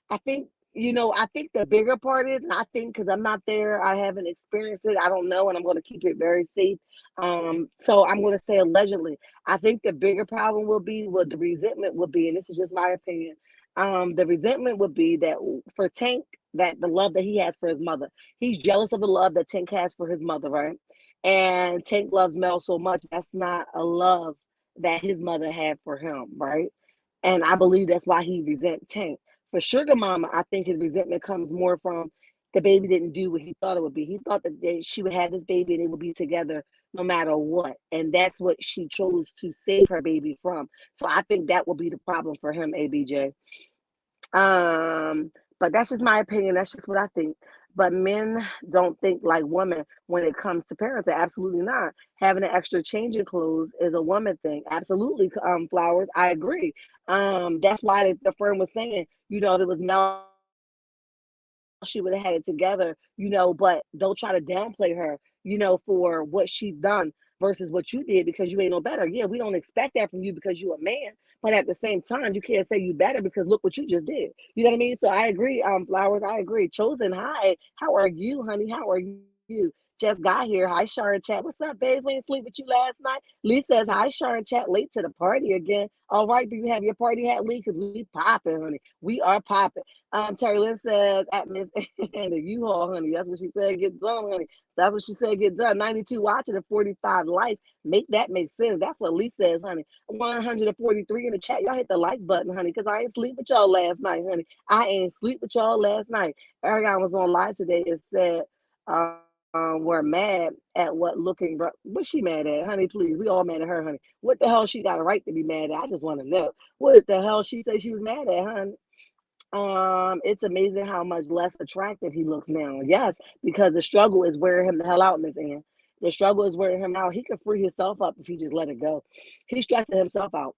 I think, I think the bigger part is, and I think because I'm not there, I haven't experienced it, I don't know, and I'm going to keep it very safe. So I'm going to say allegedly. I think the bigger problem will be what the resentment will be, and this is just my opinion. The resentment would be that for Tank, that the love that he has for his mother, he's jealous of the love that Tank has for his mother, right? And Tank loves Mel so much, that's not a love that his mother had for him, right? And I believe that's why he resents Tank. For Sugar Mama, I think his resentment comes more from the baby didn't do what he thought it would be. He thought that she would have this baby and they would be together no matter what. And that's what she chose to save her baby from. So I think that will be the problem for him, ABJ. Um, but that's just my opinion. That's just what I think. But men don't think like women when it comes to parenting. Absolutely not. Having an extra change in clothes is a woman thing. Absolutely, Flowers. I agree. That's why the firm was saying, if it was Mel, she would have had it together, but don't try to downplay her, for what she's done versus what you did because you ain't no better. Yeah, we don't expect that from you because you're a man, but at the same time, you can't say you better because look what you just did. You know what I mean? So I agree, Flowers, I agree. Chosen, hi. How are you, honey? How are you? Just got here. Hi, Sharon Chat. What's up, babes? We didn't sleep with you last night. Lee says, hi, Sharon Chat. Late to the party again. All right, do you have your party hat, Lee? Because we popping, honey. We are popping. Terry Lynn says at Miss and the U-Haul, honey. That's what she said. Get done, honey. That's what she said. Get done. 92 watching and 45 likes. Make that make sense. That's what Lee says, honey. 143 in the chat. Y'all hit the like button, honey, because I ain't sleep with y'all last night, honey. I ain't sleep with y'all last night. Ariana was on live today and said, we're mad at what looking, what's she mad at, honey? Please, we all mad at her, honey. What the hell she got a right to be mad at? I just want to know what the hell she said she was mad at, honey. It's amazing how much less attractive he looks now. Yes, because the struggle is wearing him the hell out, Miss Ann. The struggle is wearing him out. He could free himself up if he just let it go. He's stressing himself out.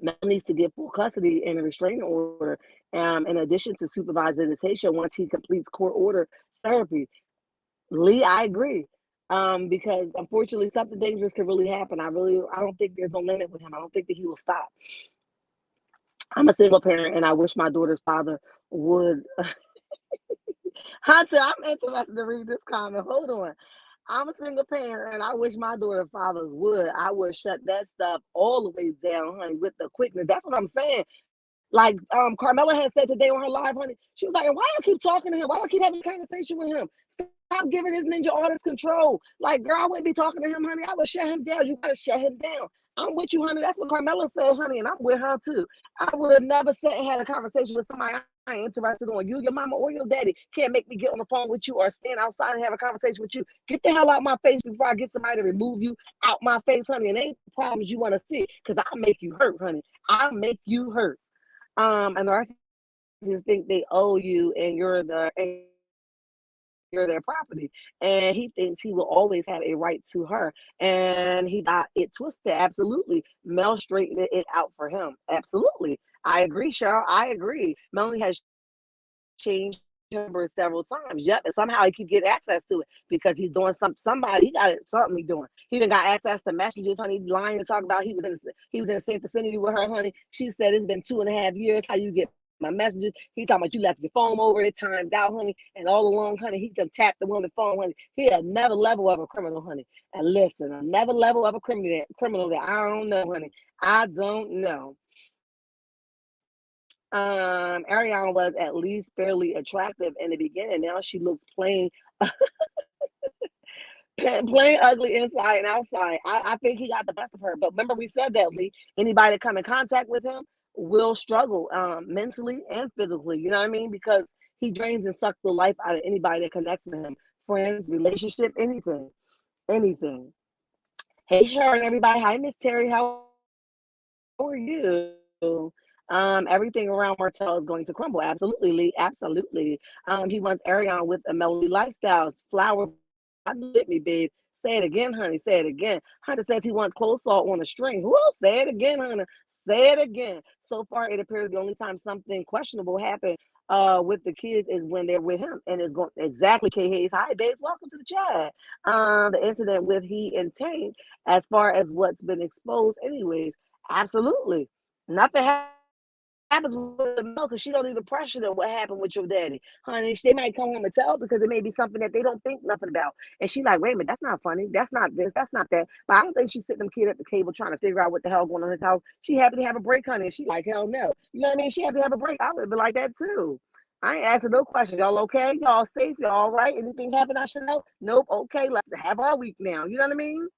Now needs to get full custody and a restraining order, in addition to supervised visitation once he completes court order therapy. Lee, I agree. Because unfortunately something dangerous could really happen. I don't think there's no limit with him. I don't think that he will stop. I'm a single parent and I wish my daughter's father would. Hunter, I'm interested to read this comment. Hold on. I'm a single parent and I wish my daughter's fathers would. I would shut that stuff all the way down, honey, with the quickness. That's what I'm saying. Like Carmela had said today on her live, honey, she was like, why you keep talking to him? Why you keep having a conversation with him? Stop giving this ninja all this control. Like, girl, I wouldn't be talking to him, honey. I would shut him down. You gotta shut him down. I'm with you, honey. That's what Carmela said, honey, and I'm with her too. I would have never sat and had a conversation with somebody I ain't interested in. You, your mama, or your daddy can't make me get on the phone with you or stand outside and have a conversation with you. Get the hell out my face before I get somebody to remove you out my face, honey. And ain't problems you want to see because I'll make you hurt, honey. I'll make you hurt. And narcissists think they owe you and you're their property. And he thinks he will always have a right to her. And he got it twisted. Absolutely. Mel straightened it out for him. Absolutely. I agree, Cheryl. I agree. Melanie has changed number several times. Yep, and somehow he could get access to it because he's doing somebody. He got something he doing. He done got access to messages, honey. Lying to talk about he was in the same vicinity with her, honey. She said it's been 2.5 years. How you get my messages? He talking about you left your phone over, it timed out, honey, and all along, honey, he can tap the woman's phone, honey. He another level of a criminal, honey. And listen, another level of a criminal that I don't know, honey. I don't know. Ariana was at least fairly attractive in the beginning. Now she looks plain plain ugly inside and outside. I think he got the best of her. But remember we said that, Lee, anybody that come in contact with him will struggle mentally and physically. You know what I mean? Because he drains and sucks the life out of anybody that connects with him. Friends, relationship, anything. Anything. Hey Sharon, everybody. Hi, Miss Terry. How are you? Everything around Martel is going to crumble. Absolutely, Lee. Absolutely. He wants Ariana with a melody lifestyle. Flowers, I with me, babe. Say it again, honey. Say it again. Hunter says he wants clothes salt on a string. Who? Say it again, honey. Say it again. So far, it appears the only time something questionable happened with the kids is when they're with him, and it's going exactly. K Hayes, hi, babes. Welcome to the chat. The incident with he and Tank, as far as what's been exposed, anyways. Absolutely, nothing happened happens with the milk because she don't even pressure them what happened with your daddy. Honey, they might come home and tell because it may be something that they don't think nothing about. And she like, wait a minute, that's not funny. That's not this. That's not that. But I don't think she's sitting them kid at the table trying to figure out what the hell going on in his house. She happy to have a break, honey. And she like, hell no. You know what I mean? She happy to have a break. I would have been like that too. I ain't asking no questions. Y'all okay? Y'all safe? Y'all all right? Anything happen I should know? Nope. Okay, let's have our week now. You know what I mean?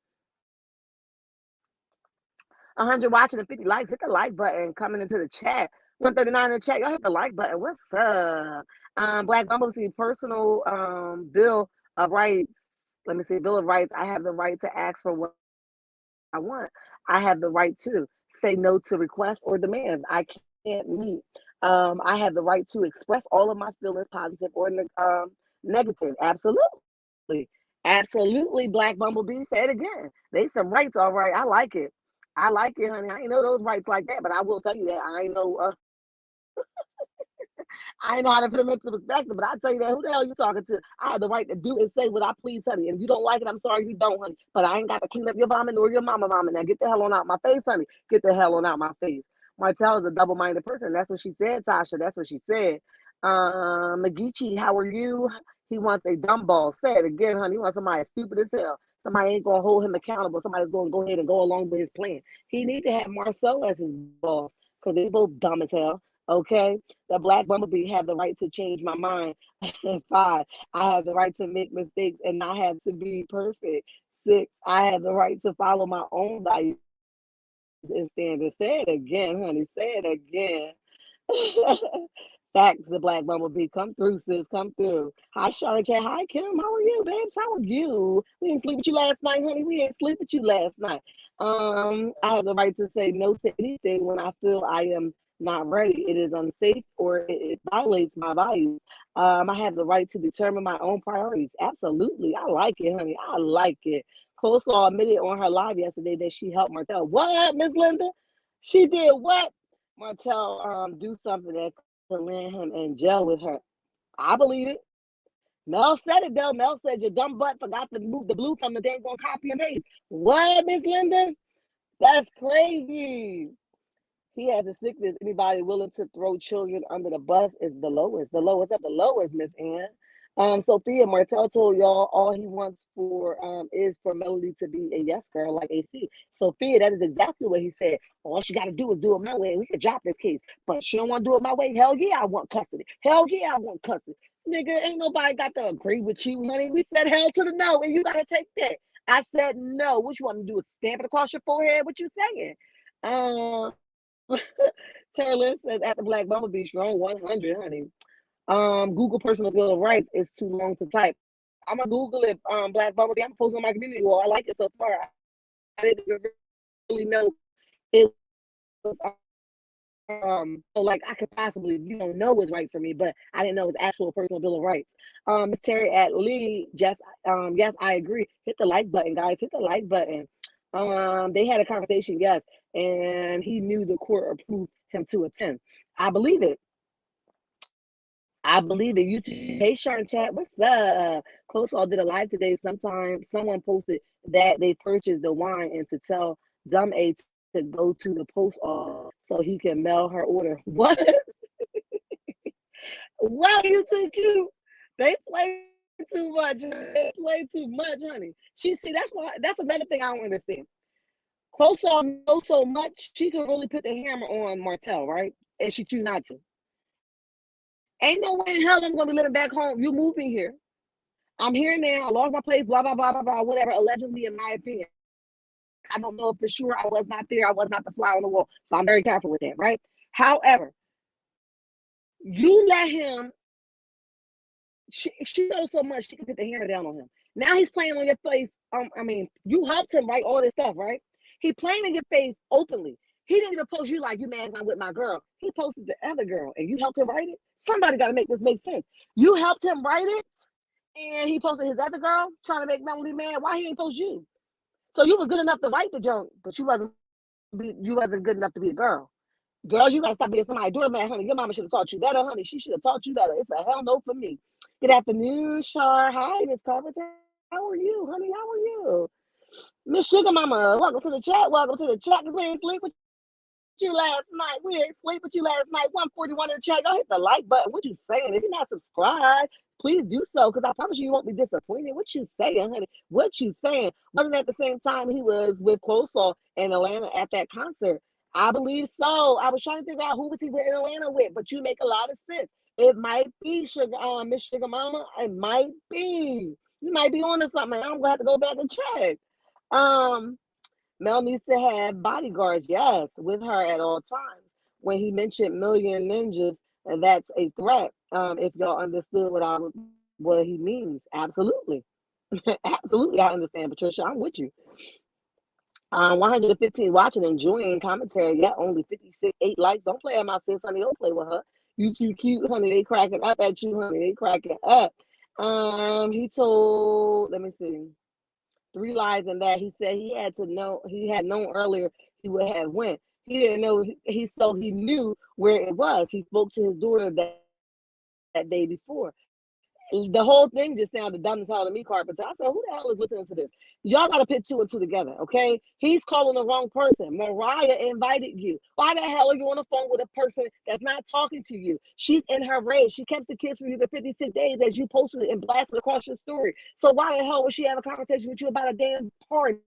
100 watching and 50 likes. Hit the like button. Coming into the chat. 139 in the chat. Y'all hit the like button. What's up? Black Bumblebee personal bill of rights. Let me see. Bill of rights. I have the right to ask for what I want. I have the right to say no to requests or demands I can't meet. I have the right to express all of my feelings, positive or negative. Absolutely. Absolutely, Black Bumblebee. Say it again. They some rights, all right. I like it. I like it, honey. I ain't know those rights like that, but I will tell you that I ain't know. I ain't know how to put them into perspective, but I tell you that, who the hell you talking to? I have the right to do and say what I please, honey. If you don't like it, I'm sorry you don't, honey. But I ain't got to clean up your vomit or your mama vomit. Now get the hell on out my face, honey. Get the hell on out my face. Martel is a double-minded person. That's what she said, Tasha. That's what she said. McGeechee, how are you? He wants a dumb ball. Say it again, honey. He wants somebody stupid as hell. Somebody ain't gonna hold him accountable. Somebody's gonna go ahead and go along with his plan. He need to have Marcel as his boss because they both dumb as hell. Okay, the Black Bumblebee have the right to change my mind. 5, I have the right to make mistakes and not have to be perfect. 6, I have the right to follow my own values and standards. Say it again, honey. Say it again. Back to the Black Bumblebee. Come through, sis. Come through. Hi, Charlotte. Hi, Kim. How are you, babes? How are you? We didn't sleep with you last night, honey. We didn't sleep with you last night. I have the right to say no to anything when I feel I am not ready. It is unsafe or it violates my values. I have the right to determine my own priorities. Absolutely. I like it, honey. I like it. Coleslaw admitted on her live yesterday that she helped Martel. What, Miss Linda? She did what? Martel do something that to land him in jail with her. I believe it. Mel said it though. Mel said your dumb butt forgot to move the blue from the dang on copy and paste. What, Miss Linda? That's crazy. He has a sickness. Anybody willing to throw children under the bus is the lowest. The lowest of the lowest, Miss Ann. Sophia Martel told y'all all he wants for is for Melody to be a yes girl like AC. Sophia, that is exactly what he said. All she got to do is do it my way, and we could drop this case. But she don't want to do it my way. Hell yeah, I want custody. Hell yeah, I want custody. Nigga, ain't nobody got to agree with you, honey. We said hell to the no, and you got to take that. I said no. What you want to do is stamp it across your forehead? What you saying? Taylor says at the Black Bumblebee strong 100, honey. Google personal bill of rights is too long to type. I'm gonna Google it. Black Bumblebee. I'm posting on my community wall. I like it so far. I didn't really know it was so like I could possibly know what's right for me, but I didn't know it was actual personal bill of rights. Miss Terry at Lee, just yes, I agree. Hit the like button, guys. Hit the like button. They had a conversation, yes, and he knew the court approved him to attend. I believe it. I believe it. You too. Hey, Sharon Chat, what's up? Close All did a live today. Sometime someone posted that they purchased the wine and to tell Dumb A to go to the post office so he can mail her order. What? Wow, you too cute. They play too much. They play too much, honey. See, that's another thing I don't understand. Close All knows so much, she could really put the hammer on Martel, right? And she choose not to. Ain't no way in hell I'm gonna be living back home. You moved me here. I'm here now. I lost my place, blah, blah, blah, blah, blah, whatever, allegedly, in my opinion. I don't know for sure. I was not there. I was not the fly on the wall. So I'm very careful with that, right? However, you let him, she knows so much, she can put the hammer down on him. Now he's playing on your face. You helped him write all this stuff, right? He playing in your face openly. He didn't even post you like, you mad I'm with my girl. He posted the other girl and you helped him write it. Somebody got to make this make sense. You helped him write it and he posted his other girl trying to make Melody mad. Why he ain't post you? So you was good enough to write the joke, but you wasn't good enough to be a girl. Girl, you gotta stop being somebody doormat, honey. Your mama should have taught you better, honey. She should have taught you better. It's a hell no for me. Good afternoon, Char. Hi, Miss Carpenter. How are you, honey? How are you? Miss Sugar Mama, welcome to the chat. Welcome to the chat. We ain't sleep with you last night. We ain't sleep with you last night. 141 in the chat. Y'all hit the like button. What you saying? If you're not subscribed, please do so, because I promise you won't be disappointed. What you saying, honey? What you saying? Wasn't at the same time he was with Closer in Atlanta at that concert? I believe so. I was trying to figure out who was he in Atlanta with, but you make a lot of sense. It might be Miss Sugar Mama. It might be. You might be on to something. I'm gonna have to go back and check. Mel needs to have bodyguards, yes, with her at all times. When he mentioned million ninjas, and that's a threat. If y'all understood what he means, absolutely, absolutely, I understand, Patricia. I'm with you. 115 watching, enjoying commentary. Yeah, only 56, 8 likes. Don't play at my sis, honey. Don't play with her. You too cute, honey. They cracking up at you, honey. They cracking up. He told, let me see, 3 lies in that. He said he had known earlier he would have went. He didn't know he knew where it was. He spoke to his daughter that day before. The whole thing just sounded dumb as hell to me, Carpenter. I said, who the hell is listening to this? Y'all got to put 2 and 2 together, okay? He's calling the wrong person. Mariah invited you. Why the hell are you on the phone with a person that's not talking to you? She's in her rage. She kept the kids for you for 56 days as you posted it and blasted across your story. So why the hell would she have a conversation with you about a damn party?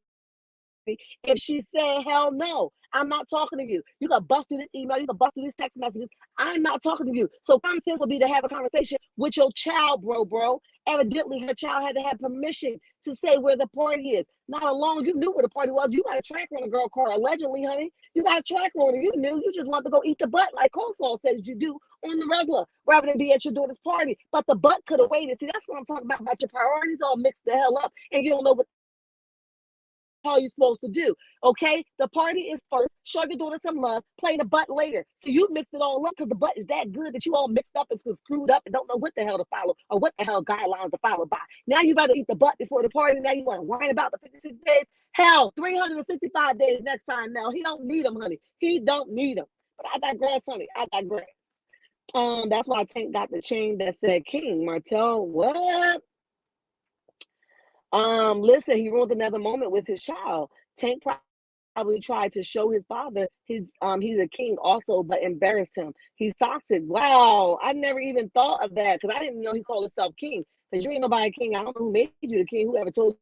If she said, hell no, I'm not talking to you. You can bust through this email, you can bust through these text messages. I'm not talking to you. So common sense would be to have a conversation with your child, bro. Evidently, her child had to have permission to say where the party is. Not alone, you knew where the party was. You got a tracker on the girl car, allegedly, honey. You got a tracker on her. You knew. You just wanted to go eat the butt like Coleslaw says you do on the regular, rather than be at your daughter's party. But the butt could have waited. See, that's what I'm talking about your priorities all mixed the hell up, and you don't know what hell you supposed to do. Okay, the party is first. Show your daughter some love. Play the butt later. So you mixed it all up because the butt is that good that you all mixed up and screwed up and don't know what the hell to follow or what the hell guidelines to follow by. Now you got to eat the butt before the party. Now you want to whine about the 56 days. Hell, 365 days next time. Now he don't need them, honey. He don't need them. But I digress, honey. I digress. That's why Tank got the chain that said King. Martel, what? Listen, he ruined another moment with his child. Tank probably tried to show his father he's a king also, but embarrassed him. He's toxic. Wow, I never even thought of that because I didn't know he called himself king. Because you ain't nobody king. I don't know who made you the king. Whoever told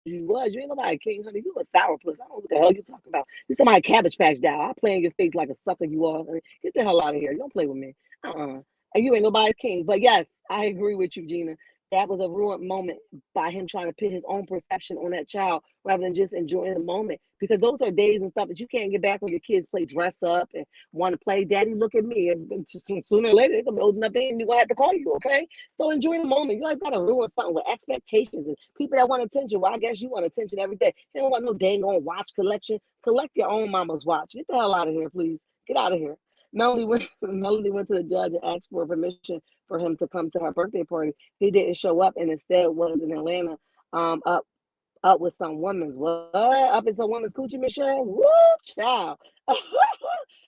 you was, you ain't nobody king, honey. You a sourpuss. I don't know what the hell you talking about. You somebody cabbage patch down. I play in your face like a sucker you are. Honey. Get the hell out of here. You don't play with me. And you ain't nobody's king. But yes, I agree with you, Gina. That was a ruined moment by him trying to put his own perception on that child rather than just enjoying the moment. Because those are days and stuff that you can't get back when your kids play dress up and want to play daddy, look at me. And just sooner or later, they're going to be old enough and you're going to have to call you, okay? So enjoy the moment. You guys got to ruin something with expectations and people that want attention. Well, I guess you want attention every day. You don't want no dang on watch collection. Collect your own mama's watch. Get the hell out of here, please. Get out of here. Melody went to the judge and asked for permission for him to come to her birthday party. He didn't show up and instead was in Atlanta, up with some woman's what? Up in some woman's coochie, Michelle? Woo, child.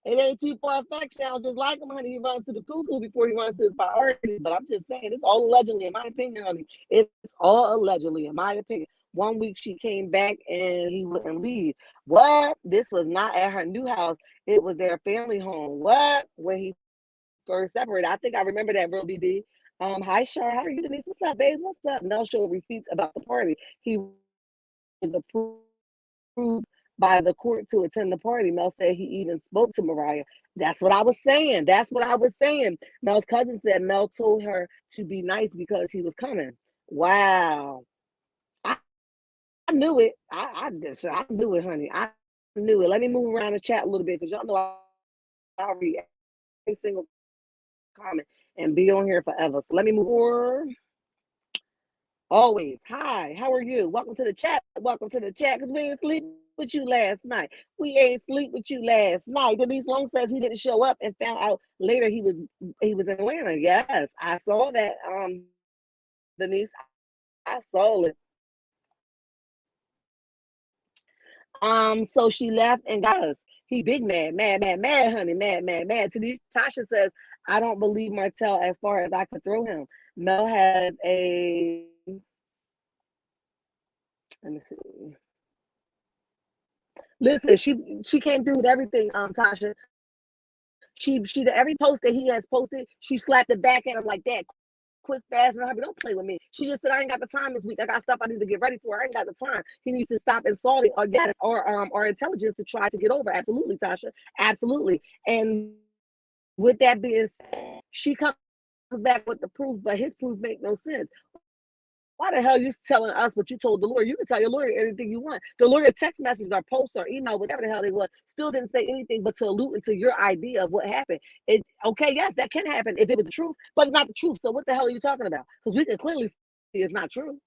It ain't too far fetched. Sounds just like him, honey. He runs to the cuckoo before he runs to his priorities. But I'm just saying, it's all allegedly, in my opinion, honey. It's all allegedly, in my opinion. 1 week she came back and he wouldn't leave. What? This was not at her new house. It was their family home. What? When he first separated. I think I remember that, real BB. Hi, Char. How are you, Denise? What's up, babes? What's up? Mel showed receipts about the party. He was approved by the court to attend the party. Mel said he even spoke to Mariah. That's what I was saying. That's what I was saying. Mel's cousin said Mel told her to be nice because he was coming. Wow. I knew it. I knew it, honey. I knew it. Let me move around the chat a little bit because y'all know I'll read every single comment and be on here forever. So let me move on. Always. Hi, how are you? Welcome to the chat. Welcome to the chat because we ain't sleep with you last night. We ain't sleep with you last night. Denise Long says he didn't show up and found out later he was in Atlanta. Yes, I saw that. Denise, I saw it. So she left and got us. He big mad, honey, mad. Denise, Tasha says, I don't believe Martel as far as I could throw him. Mel has a, let me see. Listen, she came through with everything, Tasha. She every post that he has posted, she slapped it back at him like that, quick, fast, and hurry. Don't play with me. She just said, I ain't got the time this week. I got stuff I need to get ready for. I ain't got the time. He needs to stop insulting our intelligence to try to get over. Absolutely, Tasha. Absolutely. And with that being said, she comes back with the proof, but his proof make no sense. Why the hell you telling us what you told the lawyer? You can tell your lawyer anything you want. The lawyer text messages or posts or email, whatever the hell they was, still didn't say anything but to allude into your idea of what happened. Okay, yes, that can happen if it was the truth, but it's not the truth. So what the hell are you talking about? Because we can clearly see it's not true.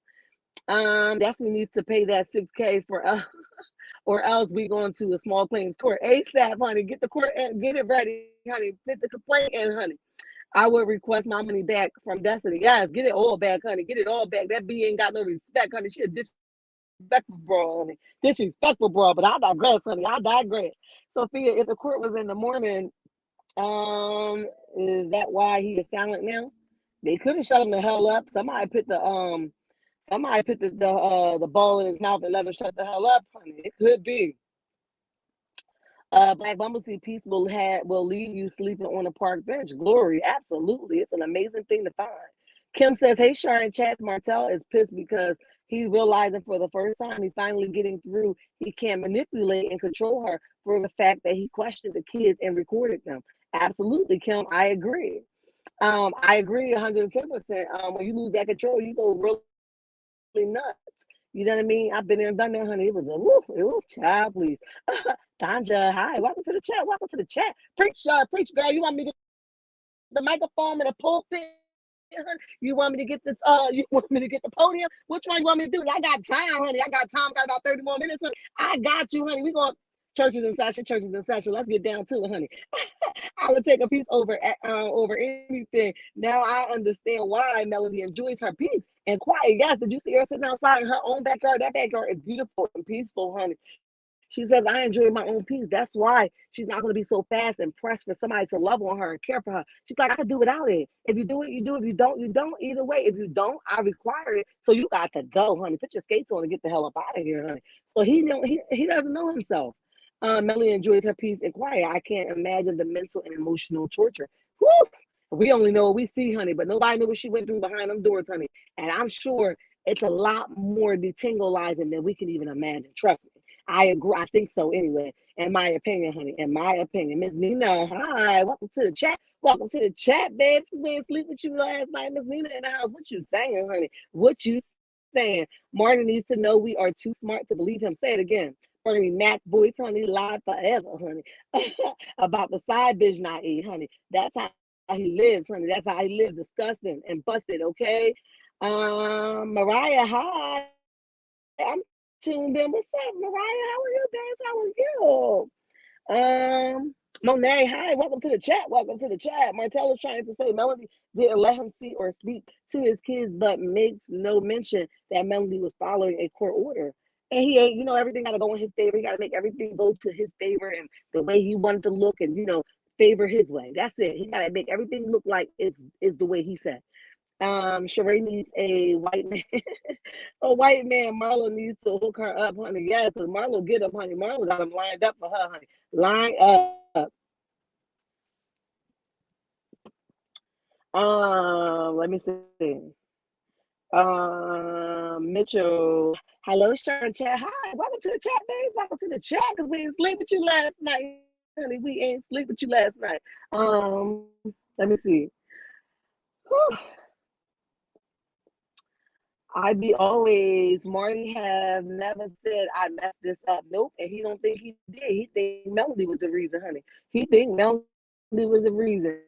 Destiny needs to pay that 6K for or else we going to a small claims court. ASAP, honey. Get the court and get it ready, honey. Put the complaint in, honey. I would request my money back from Destiny. Yes, get it all back, honey. Get it all back. That B ain't got no respect, honey. She a disrespectful bro, honey. Disrespectful bro. But I digress, honey. I digress. Sophia, if the court was in the morning, is that why he is silent now? They could have shut him the hell up. Somebody put the ball in his mouth and let him shut the hell up, honey. It could be. Black Bumblebee Peace will leave you sleeping on a park bench. Glory, absolutely. It's an amazing thing to find. Kim says, hey, Sharon chats, Martel is pissed because he's realizing for the first time he's finally getting through. He can't manipulate and control her for the fact that he questioned the kids and recorded them. Absolutely, Kim, I agree. I agree 110%. When you lose that control, you go really nuts. You know what I mean? I've been there and done that, honey. It was a woof, child, please. Tanja, hi, welcome to the chat. Welcome to the chat. Preach, girl. You want me to get the microphone and the pulpit? You want me to get you want me to get the podium? Which one you want me to do? I got time, honey. I got time. I got about 30 more minutes, honey. I got you, honey. We going churches in session. Let's get down to it, honey. I would take a piece over anything. Now I understand why Melody enjoys her peace and quiet. Yes, did you see her sitting outside in her own backyard? That backyard is beautiful and peaceful, honey. She says, I enjoy my own peace. That's why she's not going to be so fast and pressed for somebody to love on her and care for her. She's like, I could do without it. If you do it, you do. If you don't, you don't. Either way, if you don't, I require it. So you got to go, honey. Put your skates on and get the hell up out of here, honey. So he doesn't know himself. Melanie enjoys her peace and quiet. I can't imagine the mental and emotional torture. Whew! We only know what we see, honey, but nobody knew what she went through behind them doors, honey. And I'm sure it's a lot more detingleizing than we can even imagine. Trust me. I agree. I think so anyway. In my opinion, honey. In my opinion. Miss Nina, hi. Welcome to the chat. Welcome to the chat, babe. We didn't sleep with you last night. Miss Nina in the house. What you saying, honey? What you saying? Martin needs to know we are too smart to believe him. Say it again. Bernie Mac boys, honey, live forever, honey. About the side vision I eat, honey. That's how he lives, honey. That's how he lives. Disgusting and busted, okay? Mariah, hi. I'm tuned in. What's up, Mariah? How are you guys? How are you? Monet, hi. Welcome to the chat. Welcome to the chat. Martel is trying to say Melody didn't let him see or speak to his kids, but makes no mention that Melody was following a court order. And he ain't, everything got to go in his favor. He got to make everything go to his favor and the way he wanted to look and, favor his way. That's it. He got to make everything look like it's the way he said. Sheree needs a white man. A white man. Marlo needs to hook her up, honey. Yes, because Marlo get up, honey. Marlo got him lined up for her, honey. Line up. Let me see. Mitchell. Hello, Sharon chat. Hi, welcome to the chat, babe. Welcome to the chat because we ain't sleep with you last night, honey. We ain't sleep with you last night. Let me see. Whew. I be always, Marty have never said I messed this up. Nope. And he don't think he did. He think Melody was the reason, honey. He think Melody was the reason.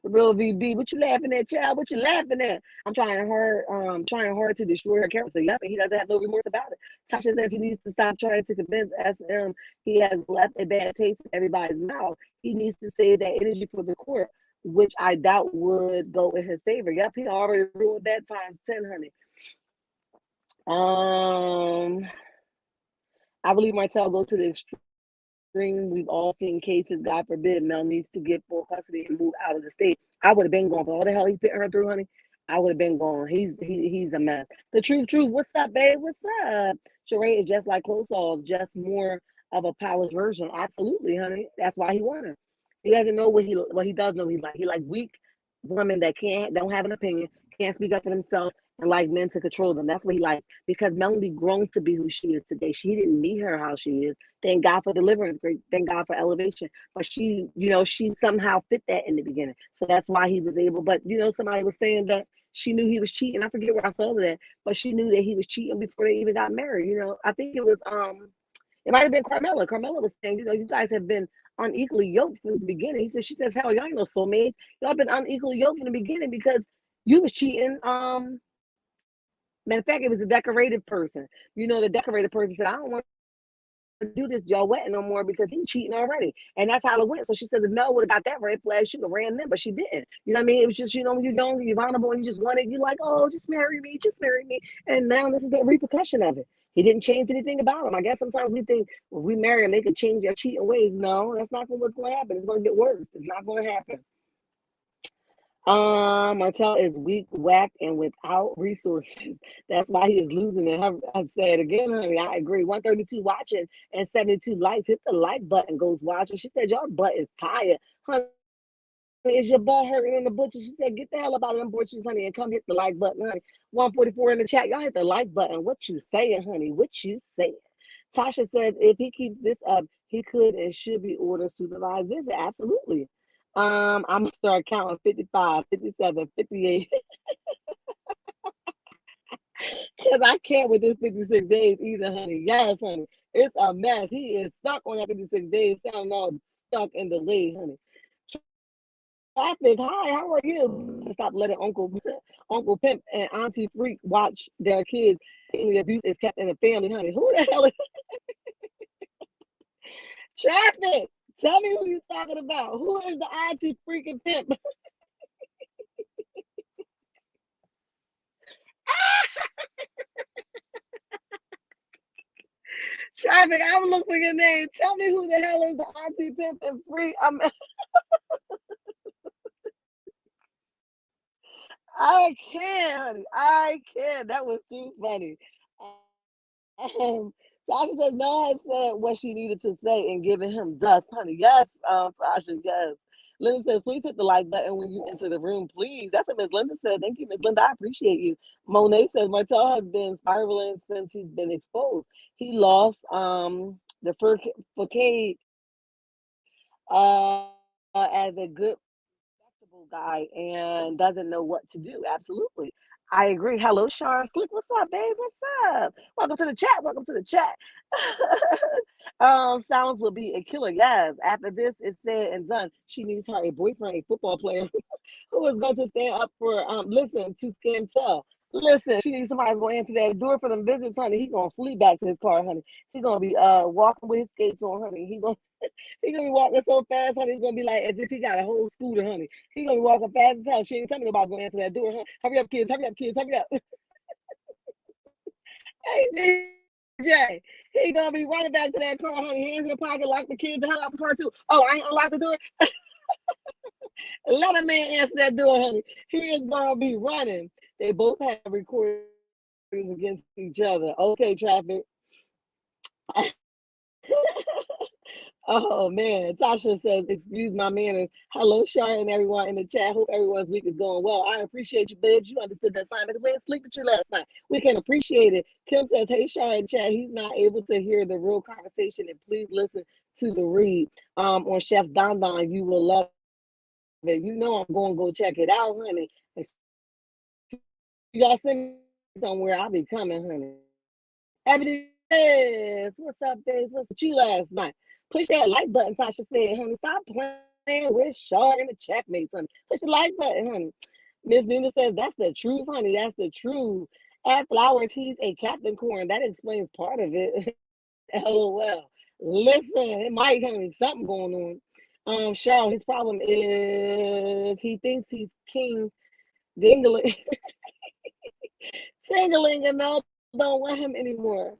The real VB, what you laughing at, child? What you laughing at? I'm trying hard to destroy her character. Yep, and he doesn't have no remorse about it. Tasha says he needs to stop trying to convince SM he has left a bad taste in everybody's mouth. He needs to save that energy for the court, which I doubt would go in his favor. Yep, he already ruled that times 10, honey. I believe Martel goes to the extreme. We've all seen cases. God forbid Mel needs to get full custody and move out of the state. I would have been gone for all the hell he put her through, honey. I would have been gone. He's a mess. The truth. What's up, babe? What's up? Sheree is just like Close All, just more of a polished version. Absolutely, honey. That's why he wanted her. He doesn't know what he does know he like. He like weak women that don't have an opinion, can't speak up for themselves, and like men to control them. That's what he likes. Because Melanie grown to be who she is today. She didn't meet her how she is. Thank God for deliverance. Great. Thank God for elevation. But she somehow fit that in the beginning. So that's why he was able. But somebody was saying that she knew he was cheating. I forget where I saw that, but she knew that he was cheating before they even got married. I think it was it might have been Carmela. Carmela was saying, you guys have been unequally yoked since the beginning. She says, hell, y'all ain't no soulmates. Y'all been unequally yoked from the beginning because you was cheating. Matter of fact, it was the decorated person. The decorated person said, I don't want to do this y'all wetting no more because he's cheating already. And that's how it went. So she said, if Mel would have got that red flag, she would have ran them, but she didn't. You know what I mean? It was just, when you're young, you're vulnerable, and you just want it. You're like, oh, just marry me, just marry me. And now this is the repercussion of it. He didn't change anything about him. I guess sometimes we think when we marry him, they could change their cheating ways. No, that's not what's going to happen. It's going to get worse. It's not going to happen. Martel is weak, whack, and without resources. That's why he is losing it. I've said again, honey. I agree. 132 watching and 72 likes. Hit the like button. Goes watching. She said, "Your butt is tired, honey. Is your butt hurting in the butcher?" She said, "Get the hell up out of them butchers, honey, and come hit the like button, honey." 144 in the chat. Y'all hit the like button. What you saying, honey? What you saying? Tasha says, if he keeps this up, he could and should be ordered supervised visit. Absolutely. I'm gonna start counting 55, 57, 58. Because I can't with this 56 days either, honey. Yes, honey. It's a mess. He is stuck on that 56 days, sounding all stuck and delayed, honey. Traffic, hi, how are you? Stop letting Uncle Pimp and Auntie Freak watch their kids. Family abuse is kept in the family, honey. Who the hell is Traffic? Tell me who you're talking about. Who is the Auntie Freaking Pimp? Traffic, I'm looking for your name. Tell me who the hell is the Auntie Pimp and Freak. I can't, honey. I can't. That was too funny. Tasha says no has said what she needed to say and giving him dust, honey. Yes, Tasha, yes. Linda says, please hit the like button when you enter the room, please. That's what Miss Linda said. Thank you, Miss Linda. I appreciate you. Monet says Martel has been spiraling since he's been exposed. He lost the facade as a good respectable guy and doesn't know what to do. Absolutely. I agree. Hello, Shar Slick. What's up, babe? What's up? Welcome to the chat. Welcome to the chat. Sounds will be a killer. Yes. After this is said and done, she needs her a boyfriend, a football player who is going to stand up for listen to Skin Tell. Listen, she needs somebody who's gonna answer that door for them visits, honey. He gonna flee back to his car, honey. He gonna be walking with his skates on, honey. He gonna be walking so fast, honey. It's gonna be like as if he got a whole scooter, honey. He gonna be walking fast as hell. She ain't telling me nobody's gonna answer that door, huh? Hurry up, kids. Hurry up, kids. Hurry up. Hey, DJ. He gonna be running back to that car, honey. Hands in the pocket, lock the kids the hell out the car too. Oh, I ain't unlocked the door. Let a man answer that door, honey. He is gonna be running. They both have recordings against each other. Okay, traffic. Oh man, Tasha says, excuse my manners. Hello, Shar, and everyone in the chat. Hope everyone's week is going well. I appreciate you, babes. You understood that sign because we didn't sleep with you last night. We can appreciate it. Kim says, hey, Shar in chat. He's not able to hear the real conversation, and please listen to the read on Chef's Don Don. You will love it. You know I'm going to go check it out, honey. Y'all send me somewhere, I'll be coming, honey. Happy days. What's up, days? What's with you last night? Push that like button, Tasha said, honey. Stop playing with Shaw and the checkmates, honey. Push the like button, honey. Miss Nina says, that's the truth, honey. That's the truth. Add flowers, he's a Captain Corn. That explains part of it. LOL. Listen, it might, honey. Something going on. Shaw, his problem is he thinks he's king dingling. Singling and Mel don't want him anymore.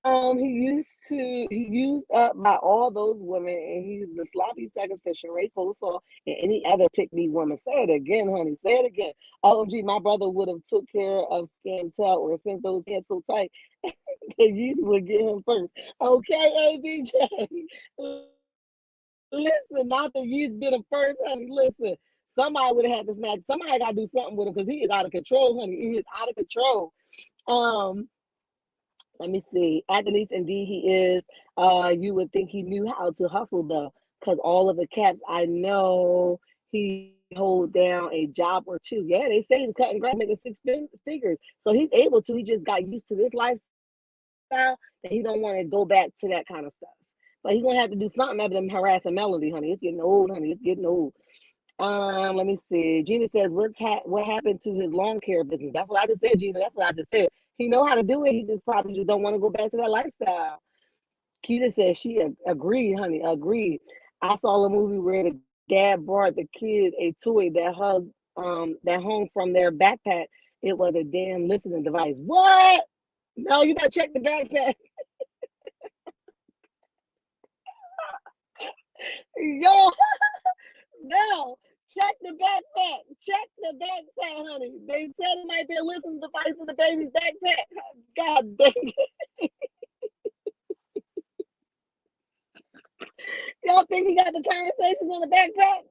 He used up by all those women, and he's the sloppy seconds for Sheree Coleslaw and any other pick me woman. Say it again, honey. Say it again. OMG, my brother would have took care of skin tell or sent those hands so tight that you would get him first. Okay, ABJ. Listen, not that you did him first, honey. Listen. Somebody would have had to snatch. Somebody got to do something with him because he is out of control, honey. He is out of control. Um, Let me see. Athletes, indeed, he is. You would think he knew how to hustle though, because all of the caps I know, he hold down a job or two. Yeah, they say he's cutting grass, making figures, so he's able to. He just got used to this lifestyle that he don't want to go back to that kind of stuff. But he's gonna have to do something other than harassing Melody, honey. It's getting old, honey. It's getting old. Let me see. Gina says, what happened to his lawn care business? That's what I just said, Gina. That's what I just said. He know how to do it. He just probably just don't want to go back to that lifestyle. Keita says she agreed, honey. Agreed. I saw a movie where the dad brought the kid a toy that hung from their backpack. It was a damn listening device. What? No, you gotta check the backpack. Yo, no. Check the backpack. Check the backpack, honey. They said it might be a listening device in the baby's backpack. God dang it. Y'all think he got the conversations on the backpack?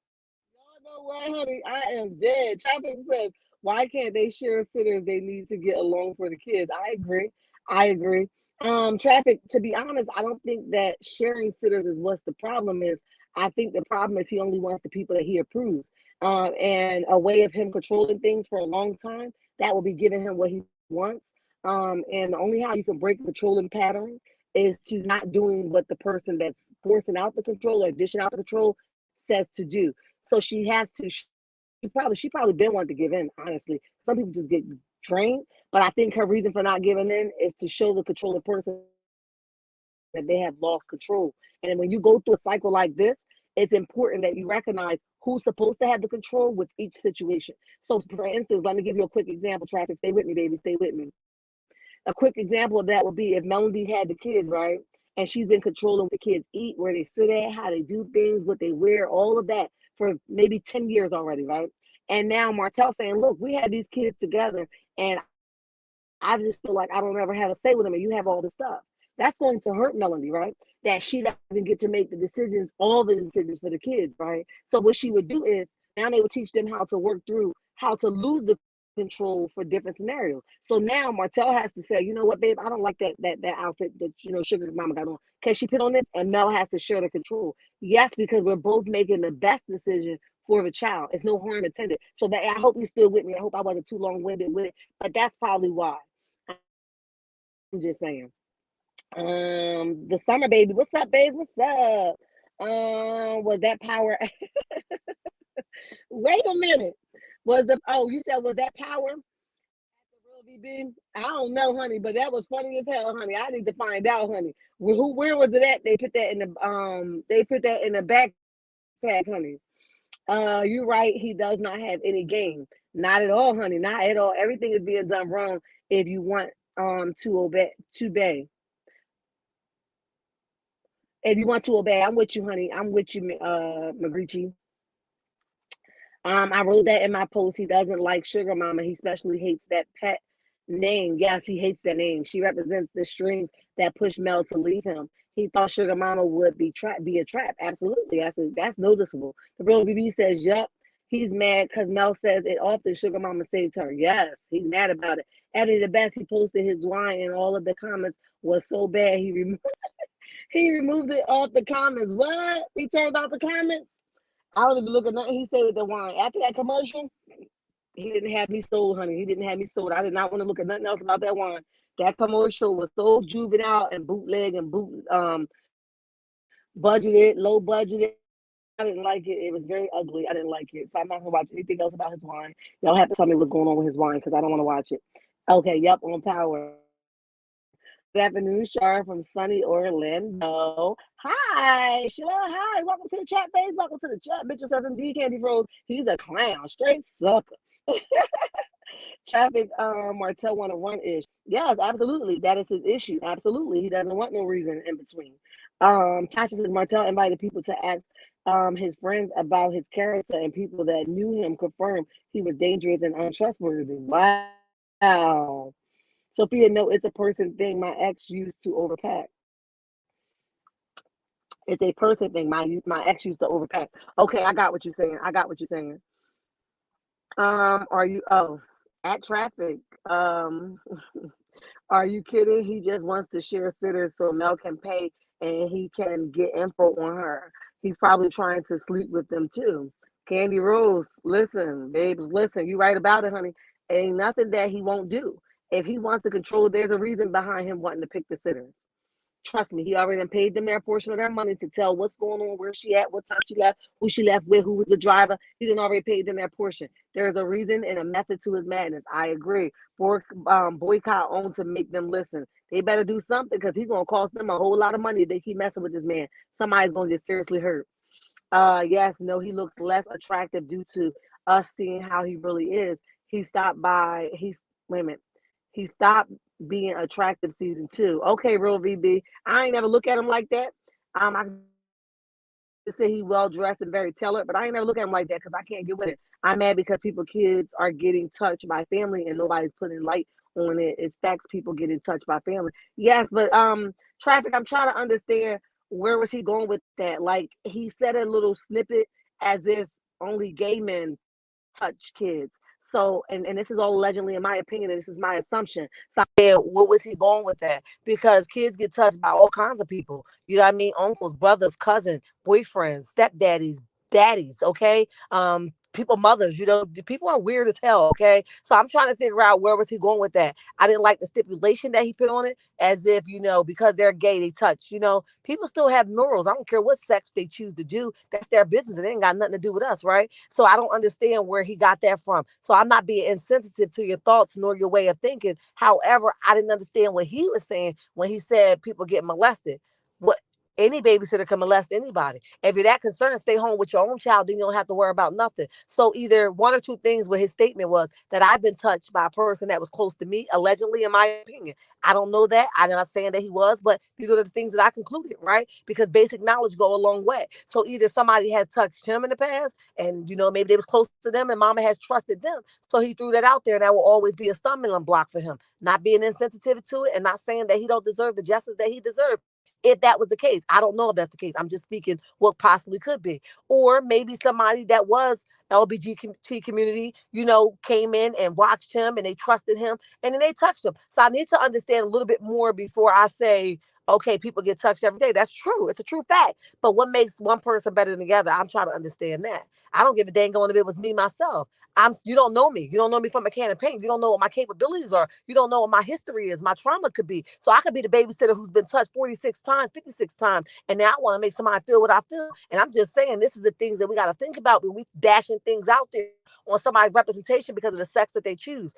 Y'all know what, honey? I am dead. Traffic says, why can't they share sitters? They need to get along for the kids. I agree. I agree. Traffic, to be honest, I don't think that sharing sitters is what's the problem is. I think the problem is he only wants the people that he approves. And a way of him controlling things for a long time, that will be giving him what he wants. And the only how you can break the controlling pattern is to not doing what the person that's forcing out the control or dishing out the control says to do. So she has to. She probably been wanting to give in. Honestly, some people just get drained, but I think her reason for not giving in is to show the controlling person that they have lost control. And when you go through a cycle like this, it's important that you recognize who's supposed to have the control with each situation. So, for instance, let me give you a quick example. Traffic, stay with me, baby, stay with me. A quick example of that would be if Melody had the kids, right? And she's been controlling what the kids eat, where they sit at, how they do things, what they wear, all of that for maybe 10 years already, right? And now Martel saying, look, we had these kids together and I just feel like I don't ever have a say with them and you have all this stuff. That's going to hurt Melody, right? That she doesn't get to make the decisions, all the decisions for the kids, right? So what she would do is now they would teach them how to work through how to lose the control for different scenarios. So now Martel has to say, you know what, babe, I don't like that outfit that Sugar Mama got on. Can she put on it? And Mel has to share the control. Yes, because we're both making the best decision for the child. It's no harm intended. So that I hope you're still with me. I hope I wasn't too long-winded with it, but that's probably why. I'm just saying. The summer baby. What's up, babe? What's up? Was that power? Wait a minute. You said was that power? The real BB? I don't know, honey, but that was funny as hell, honey. I need to find out, honey. Where was it at? They put that in the backpack, honey. You're right. He does not have any game. Not at all, honey. Not at all. Everything is being done wrong if you want to obey. If you want to obey, I'm with you, honey. I'm with you, Magrichi. I wrote that in my post. He doesn't like Sugar Mama. He especially hates that pet name. Yes, he hates that name. She represents the strings that push Mel to leave him. He thought Sugar Mama would be a trap. Absolutely. That's noticeable. The real BB says, yup. He's mad because Mel says it often Sugar Mama saved her. Yes, he's mad about it. Eddie the best, he posted his wine and all of the comments was so bad he removed it off the comments. What? He turned off the comments? I don't even look at nothing he said with the wine. After that commercial, he didn't have me sold, honey. He didn't have me sold. I did not want to look at nothing else about that wine. That commercial was so juvenile and bootleg and budgeted, low budgeted. I didn't like it. It was very ugly. I didn't like it. So I'm not gonna watch anything else about his wine. Y'all have to tell me what's going on with his wine because I don't want to watch it. Okay, yep, on Power. Good afternoon, Shar from sunny Orlando. Hi, Sheila. Hi, welcome to the chat, babes. Welcome to the chat. Mitchell says, indeed, Candy Rose. He's a clown, straight sucker. Traffic, Martel want to run ish. Yes, absolutely. That is his issue. Absolutely. He doesn't want no reason in between. Tasha says Martel invited people to ask his friends about his character, and people that knew him confirmed he was dangerous and untrustworthy. Wow. Sophia, no, it's a person thing. My ex used to overpack. It's a person thing. My ex used to overpack. Okay, I got what you're saying. I got what you're saying. Are you? Oh, at traffic. Um, are you kidding? He just wants to share sitters so Mel can pay and he can get info on her. He's probably trying to sleep with them too. Candy Rose, listen, babes, listen. You right about it, honey. Ain't nothing that he won't do. If he wants to control, there's a reason behind him wanting to pick the sitters. Trust me, he already done paid them their portion of their money to tell what's going on, where she at, what time she left with, who was the driver. He done already paid them their portion. There's a reason and a method to his madness. I agree. Boycott on to make them listen. They better do something because he's gonna cost them a whole lot of money if they keep messing with this man. Somebody's gonna get seriously hurt. Yes, no, he looks less attractive due to us seeing how he really is. He stopped by. He's wait a minute. He stopped being attractive season 2. Okay, real VB. I ain't never look at him like that. I can say he well dressed and very tailored, but I ain't never look at him like that because I can't get with it. I'm mad because people kids are getting touched by family and nobody's putting light on it. It's facts. People getting touched by family. Yes, but traffic. I'm trying to understand where was he going with that. Like he said a little snippet as if only gay men touch kids. So, and this is all allegedly, in my opinion, and this is my assumption. So, yeah, what was he going with that? Because kids get touched by all kinds of people. You know what I mean? Uncles, brothers, cousins, boyfriends, stepdaddies, daddies. Okay, people, mothers. You know, the people are weird as hell. Okay, so I'm trying to figure out where was he going with that. I didn't like the stipulation that he put on it, as if because they're gay they touch. People still have morals. I don't care what sex they choose to do. That's their business. It ain't got nothing to do with us, right? So I don't understand where he got that from. So I'm not being insensitive to your thoughts nor your way of thinking. However, I didn't understand what he was saying when he said people get molested. What Any babysitter can molest anybody. If you're that concerned, stay home with your own child, then you don't have to worry about nothing. So either one or two things what his statement was that I've been touched by a person that was close to me, allegedly, in my opinion. I don't know that. I'm not saying that he was, but these are the things that I concluded, right? Because basic knowledge go a long way. So either somebody had touched him in the past and maybe they was close to them and mama has trusted them. So he threw that out there and that will always be a stumbling block for him. Not being insensitive to it and not saying that he don't deserve the justice that he deserves if that was the case. I don't know if that's the case. I'm just speaking what possibly could be. Or maybe somebody that was LBGT community, came in and watched him and they trusted him and then they touched him. So I need to understand a little bit more before I say, okay, people get touched every day. That's true. It's a true fact. But what makes one person better than the other? I'm trying to understand that. I don't give a dang on if it was me myself. You don't know me. You don't know me from a can of paint. You don't know what my capabilities are. You don't know what my history is. My trauma could be. So I could be the babysitter who's been touched 46 times, 56 times, and now I want to make somebody feel what I feel. And I'm just saying, this is the things that we got to think about when we dashing things out there on somebody's representation because of the sex that they choose.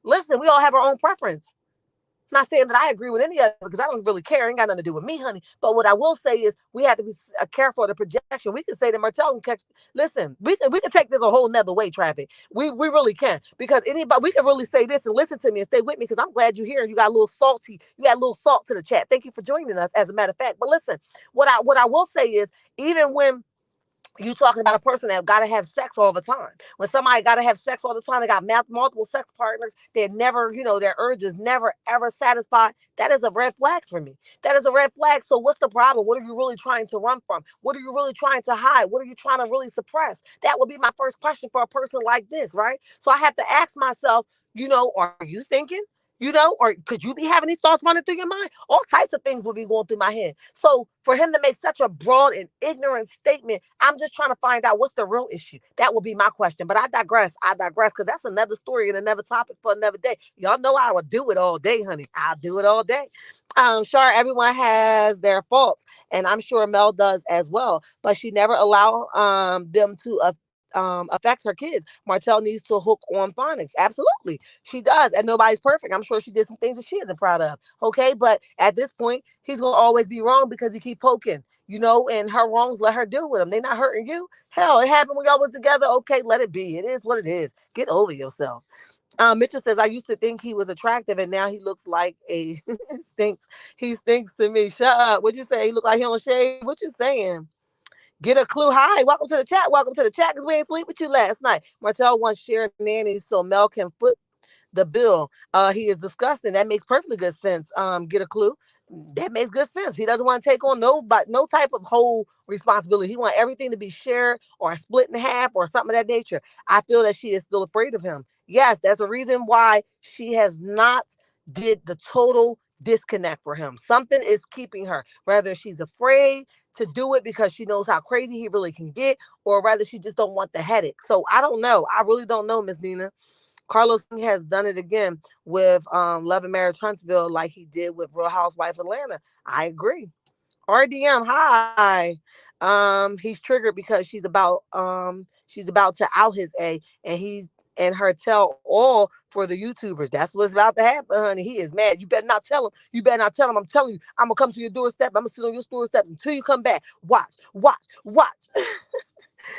Listen, we all have our own preference. Not saying that I agree with any of it because I don't really care. It ain't got nothing to do with me, honey. But what I will say is we have to be careful of the projection. We can say that Martel can catch. Listen, we can take this a whole nother way, traffic. We really can because anybody we can really say this and listen to me and stay with me because I'm glad you're here and you got a little salty. You got a little salt to the chat. Thank you for joining us. As a matter of fact, but listen, what I will say is even when you talking about a person that got to have sex all the time. When somebody got to have sex all the time, they got multiple sex partners. They're never, their urge is never ever satisfied. That is a red flag for me. That is a red flag. So what's the problem? What are you really trying to run from? What are you really trying to hide? What are you trying to really suppress? That would be my first question for a person like this, right? So I have to ask myself, are you thinking? Or could you be having these thoughts running through your mind? All types of things would be going through my head. So for him to make such a broad and ignorant statement, I'm just trying to find out what's the real issue. That would be my question. But I digress. Because that's another story and another topic for another day. Y'all know I would do it all day, honey. I'll do it all day. Sure, everyone has their faults, and I'm sure Mel does as well. But she never allow them to affect her kids. Martel needs to hook on phonics. Absolutely. She does. And nobody's perfect. I'm sure she did some things that she isn't proud of. Okay. But at this point, he's going to always be wrong because he keep poking. and her wrongs, let her deal with them. They not hurting you. Hell, it happened when y'all was together. Okay, let it be. It is what it is. Get over yourself. Mitchell says, I used to think he was attractive and now he looks like a stinks. He stinks to me. Shut up. What you say? He look like he don't shave? What you saying? Get a clue. Hi, welcome to the chat. Welcome to the chat because we ain't sleep with you last night. Martel wants shared nannies so Mel can foot the bill. He is disgusting. That makes perfectly good sense. Get a clue. That makes good sense. He doesn't want to take on no type of whole responsibility. He wants everything to be shared or split in half or something of that nature. I feel that she is still afraid of him. Yes, that's a reason why she has not did the total disconnect for him. Something is keeping her. Whether she's afraid to do it because she knows how crazy he really can get, or rather she just don't want the headache. So I don't know. I really don't know, Miss Nina. Carlos has done it again with Love and Marriage Huntsville like he did with Real Housewife Atlanta. I agree. RDM, hi. He's triggered because she's about to out his A and he's and her tell all for the YouTubers. That's what's about to happen, honey. He is mad. You better not tell him. You better not tell him. I'm telling you, I'm gonna come to your doorstep. I'm gonna sit on your doorstep until you come back. Watch, watch, watch.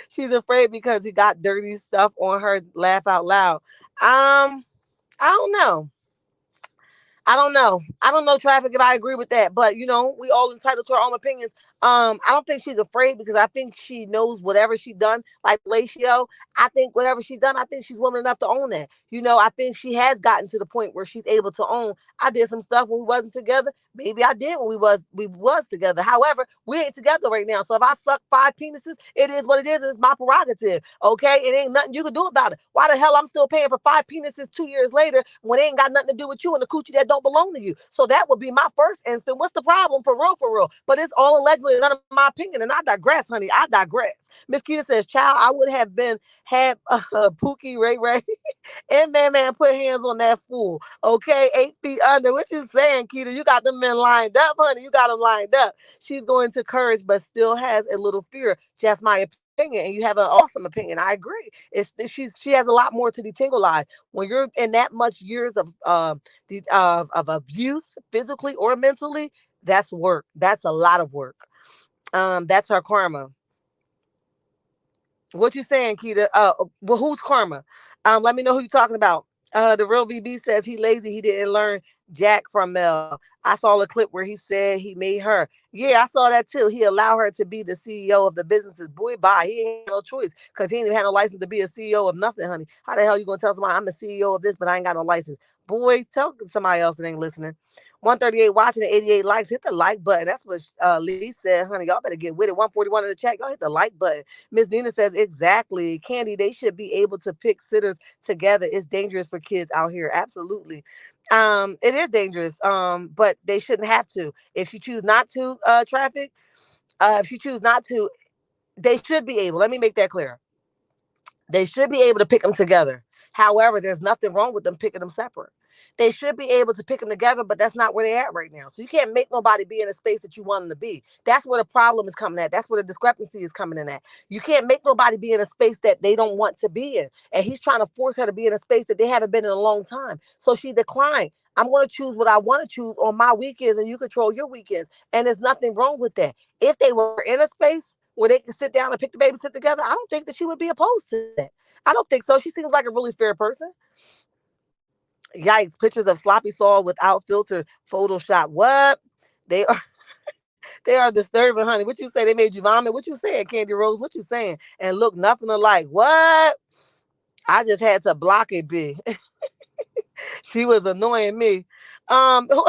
She's afraid because he got dirty stuff on her. Laugh out loud. I don't know. I don't know. I don't know traffic if I agree with that, but we all entitled to our own opinions. I don't think she's afraid because I think she knows whatever she done. Like Lacio, I think whatever she done, I think she's woman enough to own that. I think she has gotten to the point where she's able to own. I did some stuff when we wasn't together. Maybe I did when we was together. However, we ain't together right now. So if I suck 5 penises, it is what it is. It's my prerogative. Okay, it ain't nothing you can do about it. Why the hell I'm still paying for 5 penises 2 years later when it ain't got nothing to do with you and the coochie that don't belong to you? So that would be my first instant. What's the problem for real, for real? But it's all allegedly none of my opinion, and I digress, honey. I digress. Miss Keita says, "Child, I would have been had Pookie Ray Ray and Man put hands on that fool. Okay, 8 feet under. What you saying, Keita? You got them men lined up, honey. You got them lined up. She's going to courage, but still has a little fear. Just my opinion, and you have an awesome opinion. I agree. She has a lot more to detangle. When you're in that much years of abuse, physically or mentally. That's work. That's a lot of work. That's her karma. What you saying, Keita? Well, who's karma? Let me know who you talking about. The real VB says he lazy. He didn't learn Jack from Mel. I saw a clip where he said he made her. Yeah, I saw that too. He allowed her to be the CEO of the businesses. Boy, bye. He ain't had no choice because he ain't even had no license to be a CEO of nothing, honey. How the hell you gonna tell somebody I'm a CEO of this, but I ain't got no license? Boy, tell somebody else that ain't listening. 138 watching and 88 likes. Hit the like button. That's what Lee said, honey. Y'all better get with it. 141 in the chat. Y'all hit the like button. Miss Nina says, exactly. Candy, they should be able to pick sitters together. It's dangerous for kids out here. Absolutely. It is dangerous. But they shouldn't have to. If you choose not to, traffic, if you choose not to, they should be able. Let me make that clear. They should be able to pick them together. However, there's nothing wrong with them picking them separate. They should be able to pick them together, but that's not where they're at right now. So you can't make nobody be in a space that you want them to be. That's where the problem is coming at. That's where the discrepancy is coming in at. You can't make nobody be in a space that they don't want to be in. And he's trying to force her to be in a space that they haven't been in a long time. So she declined. I'm going to choose what I want to choose on my weekends, and you control your weekends. And there's nothing wrong with that. If they were in a space where they can sit down and pick the baby, sit together, I don't think that she would be opposed to that. I don't think so. She seems like a really fair person. Yikes! Pictures of sloppy soil without filter, Photoshop. What? They are they are disturbing, honey. What you say? They made you vomit. What you saying, Candy Rose? What you saying? And look nothing alike. What? I just had to block it, B. She was annoying me. Who,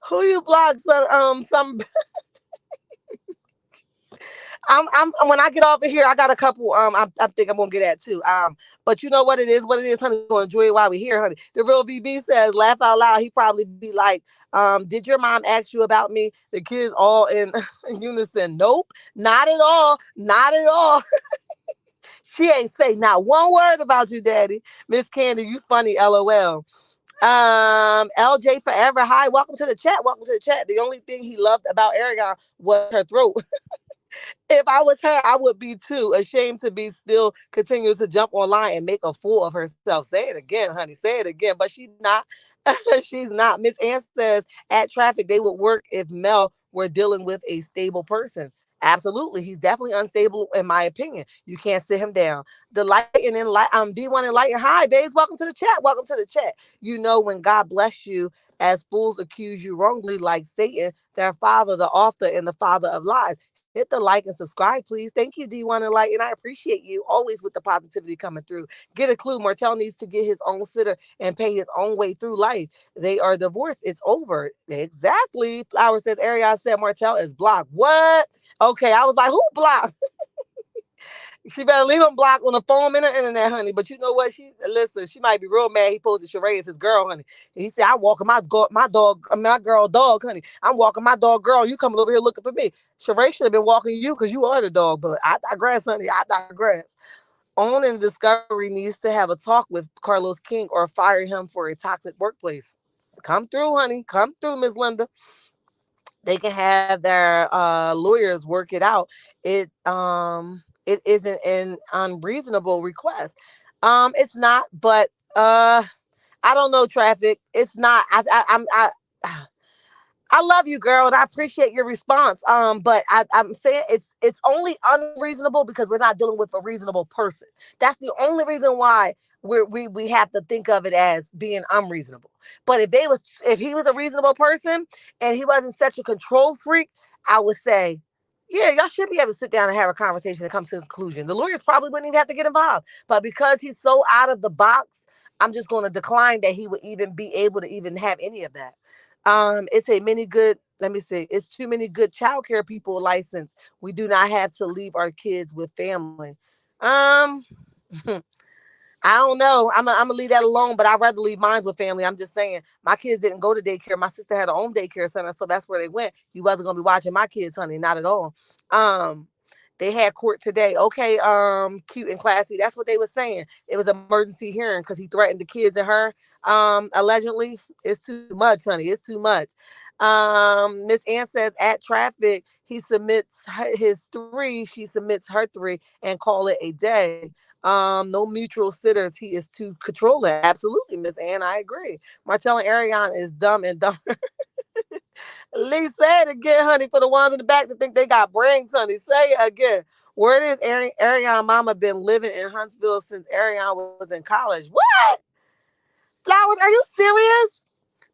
who you blocked? Some I'm when I get off of here, I got a couple. I think I'm gonna get at too. But you know what it is? What it is, honey. We're gonna enjoy it while we're here, honey. The real VB says, laugh out loud. He probably be like, did your mom ask you about me? The kids all in unison. Nope, not at all, not at all. She ain't say not one word about you, daddy. Miss Candy, you funny, LOL. LJ Forever. Hi, welcome to the chat. Welcome to the chat. The only thing he loved about Aragon was her throat. If I was her, I would be too ashamed to be still continue to jump online and make a fool of herself. Say it again, honey. Say it again. But she's not. She's not. Miss Ann says at traffic they would work if Mel we're dealing with a stable person. Absolutely, he's definitely unstable in my opinion. You can't sit him down. The light and enlight, D1 Enlighten. Hi, babes. Welcome to the chat. Welcome to the chat. You know, when God bless you, as fools accuse you wrongly, like Satan, their father, the author, and the father of lies. Hit the like and subscribe, please. Thank you, D1 Enlighten. I appreciate you always with the positivity coming through. Get a clue. Martel needs to get his own sitter and pay his own way through life. They are divorced. It's over. Exactly. Flower says, Ariana said Martel is blocked. What? Okay, I was like, who blocked? She better leave him blocked on the phone and the internet, honey. But you know what? She listen. She might be real mad. He posted Sheree as his girl, honey. And he said, "I'm walking my dog, my girl dog, honey. I'm walking my dog, girl. You coming over here looking for me? Sheree should have been walking you because you are the dog. But I digress, honey. I digress. Own and Discovery needs to have a talk with Carlos King or fire him for a toxic workplace. Come through, honey. Come through, Miss Linda. They can have their lawyers work it out. It isn't an unreasonable request. It's not, but I don't know, traffic. It's not. I love you, girl, and I appreciate your response. But I'm saying it's only unreasonable because we're not dealing with a reasonable person. That's the only reason why we have to think of it as being unreasonable. But if he was a reasonable person and he wasn't such a control freak, I would say, yeah, y'all should be able to sit down and have a conversation and come to a conclusion. The lawyers probably wouldn't even have to get involved. But because he's so out of the box, I'm just going to decline that he would even be able to even have any of that. It's a many good. Let me see. It's too many good childcare people licensed. We do not have to leave our kids with family. Um, I don't know. I'm gonna leave that alone, but I'd rather leave mine with family. I'm just saying, my kids didn't go to daycare. My sister had her own daycare center, so that's where they went. You wasn't gonna be watching my kids, honey, not at all. Um, they had court today. Okay, cute and classy. That's what they were saying. It was emergency hearing because he threatened the kids and her. Allegedly, it's too much, honey. It's too much. Miss Ann says at traffic, he submits his three, she submits her three, and call it a day. No mutual sitters. He is too controlling. Absolutely, Miss Ann. I agree. Martell and Ariane is dumb and dumb. Lee, say it again, honey, for the ones in the back that think they got brains, honey. Say it again. Where is Ariane mama been living in Huntsville since Ariane was in college? What? Flowers, are you serious?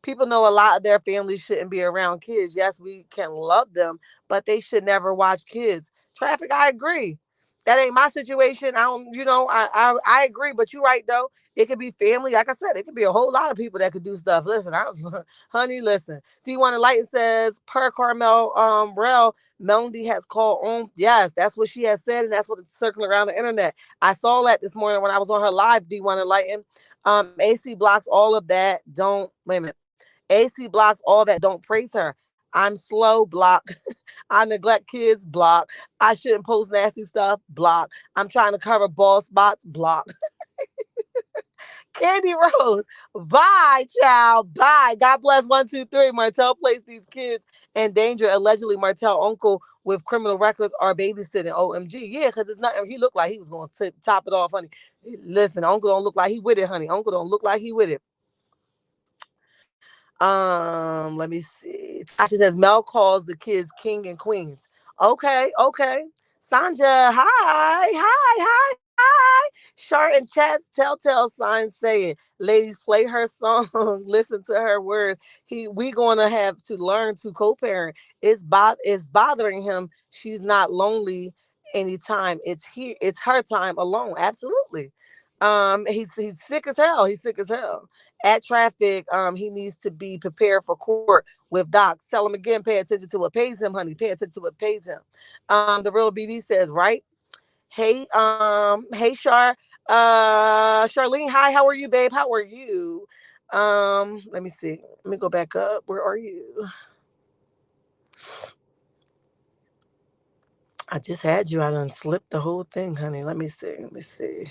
People know a lot of their families shouldn't be around kids. Yes, we can love them, but they should never watch kids. Traffic, I agree. That ain't my situation. I don't, I agree, but you're right though. It could be family. Like I said, it could be a whole lot of people that could do stuff. Listen, honey, listen. Do you want to light? It says per Carmel Rel, Melody has called on. Yes, that's what she has said, and that's what it's circling around the internet. I saw that this morning when I was on her live. Do you want to lighten? AC blocks all of that. Don't wait a minute. AC blocks all that. Don't praise her. I'm slow. Block. I neglect kids. Block. I shouldn't post nasty stuff. Block. I'm trying to cover bald spots. Block. Candy Rose. Bye, child. Bye. God bless. 1, 2, 3. Martel placed these kids in danger. Allegedly, Martel uncle with criminal records are babysitting. OMG. Yeah, because it's not. He looked like he was going to top it off, honey. Listen, uncle don't look like he with it, honey. Uncle don't look like he with it. Let me see. Tasha says Mel calls the kids king and queens. Okay, okay. Sandra, hi, hi, hi, hi. Chart and chat telltale signs saying, ladies, play her song, listen to her words. We gonna have to learn to co-parent. It's bothering him. She's not lonely anytime. It's her time alone. Absolutely. He's sick as hell. He's sick as hell at traffic. He needs to be prepared for court with docs. Tell him again, pay attention to what pays him, honey. Pay attention to what pays him. The real BD says, right? Hey, Charlene, hi, how are you, babe? How are you? Let me see. Let me go back up. Where are you? I just had you. I done slipped the whole thing, honey. Let me see. Let me see.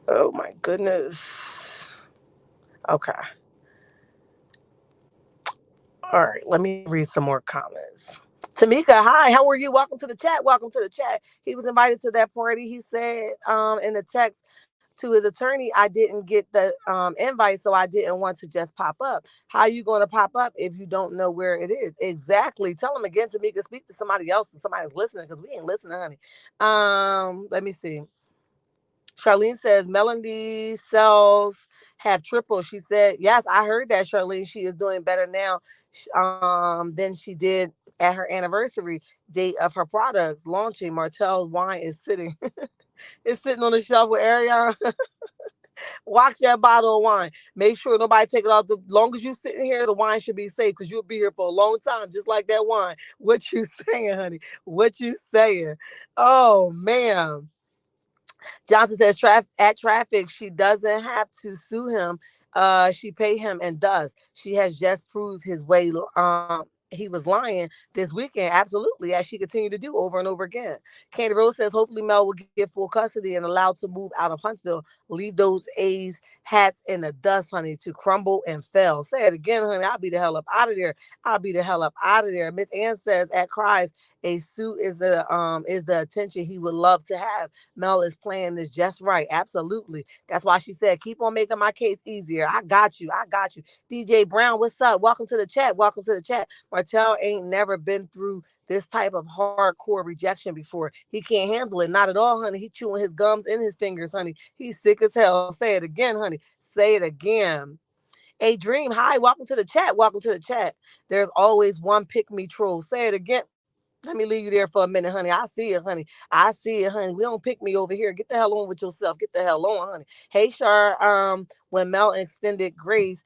Oh my goodness. Okay. All right, let me read some more comments. Tamika, hi, how are you? Welcome to the chat. Welcome to the chat. He was invited to that party. He said in the text To his attorney, I didn't get the invite, so I didn't want to just pop up. How you going to pop up if you don't know where it is? Exactly. Tell him again, Tamika. Speak to somebody else, and somebody's listening, because we ain't listening, honey. Let me see. Charlene says Melanie cells have tripled. She said, yes, I heard that, Charlene. She is doing better now than she did at her anniversary date of her products launching. Martel's wine is sitting is sitting on the shelf with Ariana. Watch that bottle of wine. Make sure nobody take it off. The long as you sitting here, the wine should be safe because you'll be here for a long time, just like that wine. What you saying, honey? What you saying? Oh man. Johnson says at traffic, she doesn't have to sue him. She pay him and does. She has just proved his way. He was lying this weekend, absolutely, as she continued to do over and over again. Candy Rose says hopefully Mel will get full custody and allowed to move out of Huntsville. Leave those A's hats in the dust, honey, to crumble and fail. Say it again, honey. I'll be the hell up out of there. I'll be the hell up out of there. Miss Ann says at cries, a suit is the attention he would love to have. Mel is playing this just right. Absolutely. That's why she said, keep on making my case easier. I got you. I got you. DJ Brown, what's up? Welcome to the chat. Welcome to the chat. Martel ain't never been through this type of hardcore rejection before. He can't handle it. Not at all, honey. He chewing his gums in his fingers, honey. He's sick as hell. Say it again, honey. Say it again. A Dream, hi. Welcome to the chat. Welcome to the chat. There's always one pick me troll. Say it again. Let me leave you there for a minute, honey. I see it, honey. I see it, honey. We don't pick me over here. Get the hell on with yourself. Get the hell on, honey. Hey, Shar. When Mel extended grace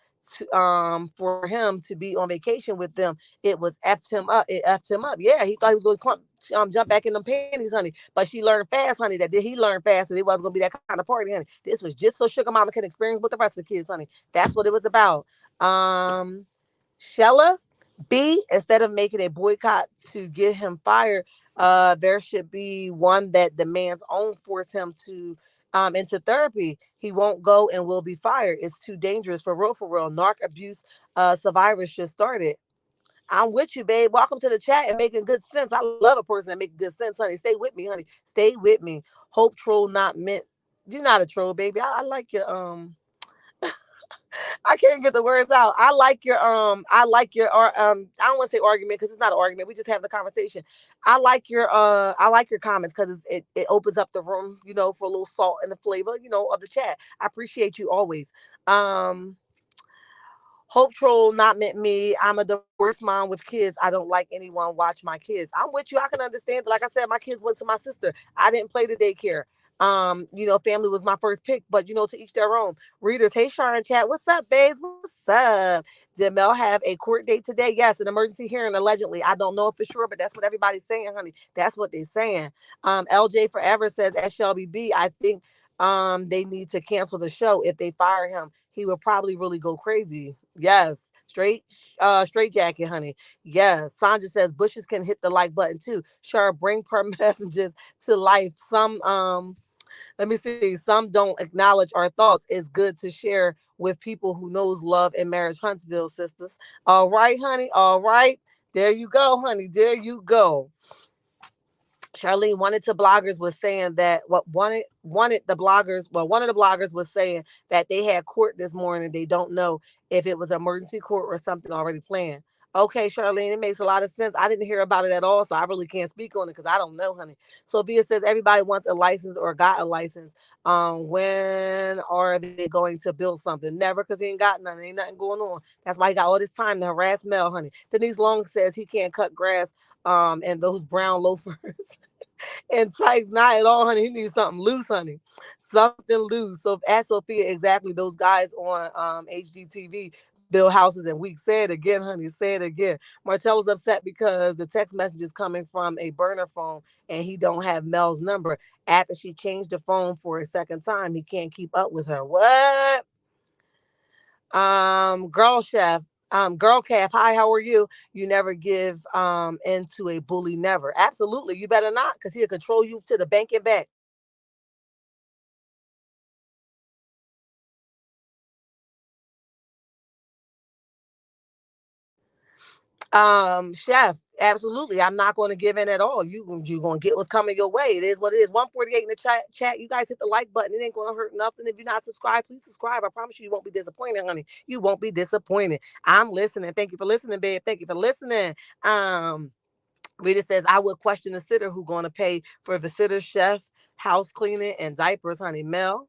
for him to be on vacation with them, it was effed him up. It effed him up. Yeah, he thought he was going to jump back in them panties, honey. But she learned fast, honey. That did he learn fast that it wasn't gonna be that kind of party, honey. This was just so Sugar Mama can experience with the rest of the kids, honey. That's what it was about. Um, Shella. B, instead of making a boycott to get him fired, there should be one that demands own force him to into therapy. He won't go and will be fired. It's too dangerous for real, for real. Narc abuse survivors should start it. I'm with you, babe. Welcome to the chat and making good sense. I love a person that makes good sense, honey. Stay with me, honey. Stay with me. Hope troll not meant. You're not a troll, baby. I like your I can't get the words out. I like your I don't want to say argument because it's not an argument. We just having a conversation. I like your comments because it opens up the room, for a little salt and the flavor, of the chat. I appreciate you always. Um Hope troll not meant me. I'm a divorced mom with kids. I don't like anyone watch my kids. I'm with you. I can understand. Like I said, my kids went to my sister. I didn't play the daycare. Family was my first pick, but to each their own. Readers, hey Sharon chat. What's up, babes? What's up? Did Mel have a court date today? Yes, an emergency hearing, allegedly. I don't know for sure, but that's what everybody's saying, honey. That's what they're saying. LJ Forever says at Shelby B, I think they need to cancel the show. If they fire him, he will probably really go crazy. Yes. Straight jacket, honey. Yes. Sandra says bushes can hit the like button too. Sure, bring per messages to life. Let me see. Some don't acknowledge our thoughts. It's good to share with people who knows love and marriage. Huntsville sisters. All right, honey. All right. There you go, honey. There you go. Charlene, bloggers was saying that what wanted the bloggers. Well, one of the bloggers was saying that they had court this morning. They don't know if it was emergency court or something already planned. Okay, Charlene, it makes a lot of sense. I didn't hear about it at all, so I really can't speak on it because I don't know, honey. Sophia says everybody wants a license or got a license. When are they going to build something? Never, because he ain't got nothing. Ain't nothing going on. That's why he got all this time to harass Mel, honey. Denise Long says he can't cut grass. And those brown loafers and tights, not at all, honey. He needs something loose, honey. Something loose. So ask Sophia exactly those guys on HGTV build houses in weeks. Say it again, honey. Say it again. Martell was upset because the text message is coming from a burner phone and he don't have Mel's number. After she changed the phone for a second time, he can't keep up with her. What? Girl chef, girl calf, hi, how are you? You never give into a bully, never. Absolutely. You better not, because he'll control you to the bank and back. Chef, Absolutely. I'm not going to give in at all. You going to get what's coming your way. It is what it is. 148 in the chat. You guys hit the like button. It ain't going to hurt nothing. If you're not subscribed, please subscribe. I promise you, you won't be disappointed, honey. You won't be disappointed. I'm listening. Thank you for listening, babe. Thank you for listening. Um, Rita says, I would question the sitter who going to pay for the sitter, chef, house cleaning, and diapers, honey. Mel,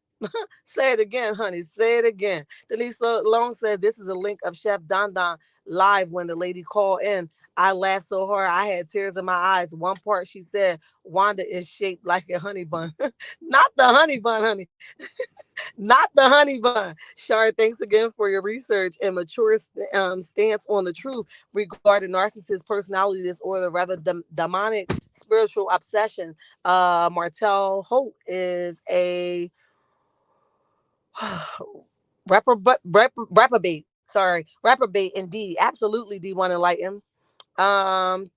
say it again, honey. Say it again. Denise Long says, this is a link of Chef Don Don live when the lady called in. I laughed so hard, I had tears in my eyes. One part, she said, Wanda is shaped like a honey bun. Not the honey bun, honey. Not the honey bun. Shar, thanks again for your research and mature stance on the truth regarding narcissist personality disorder, rather demonic spiritual obsession. Martel Holt is a reprobate. Sorry, reprobate indeed. Absolutely, D1 Enlighten. Um,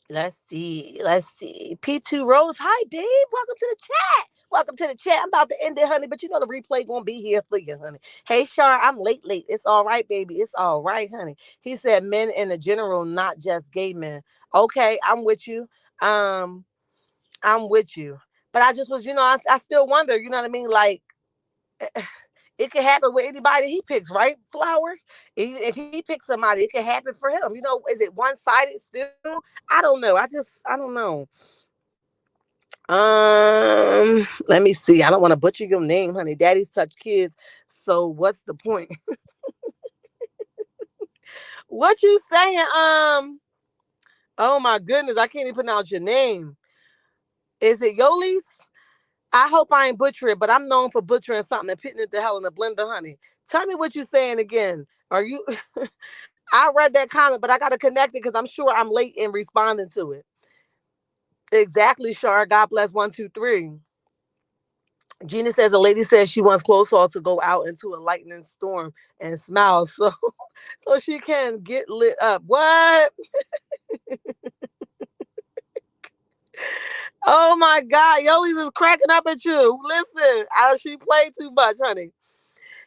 Let's see. P2 Rose, hi, babe. Welcome to the chat. Welcome to the chat. I'm about to end it, honey, but you know the replay gonna be here for you, honey. Hey, Shar, I'm late. It's all right, baby. It's all right, honey. He said men in the general, not just gay men. Okay, I'm with you. Um, I'm with you. But I just was, I still wonder, you know what I mean? Like, it could happen with anybody he picks, right? Flowers. Even if he picks somebody, it could happen for him. Is it one sided still? I don't know. I don't know. Let me see. I don't want to butcher your name, honey. Daddy's touch kids. So what's the point? What you saying? Oh my goodness, I can't even pronounce your name. Is it Yolis? I hope I ain't butchering it, but I'm known for butchering something and putting it to hell in a blender, honey. Tell me what you're saying again. Are you? I read that comment, but I got to connect it because I'm sure I'm late in responding to it. Exactly, Shar. God bless 123. Gina says the lady says she wants clothes all to go out into a lightning storm and smile so she can get lit up. What? Oh my God, Yolis is cracking up at you. Listen, she played too much, honey.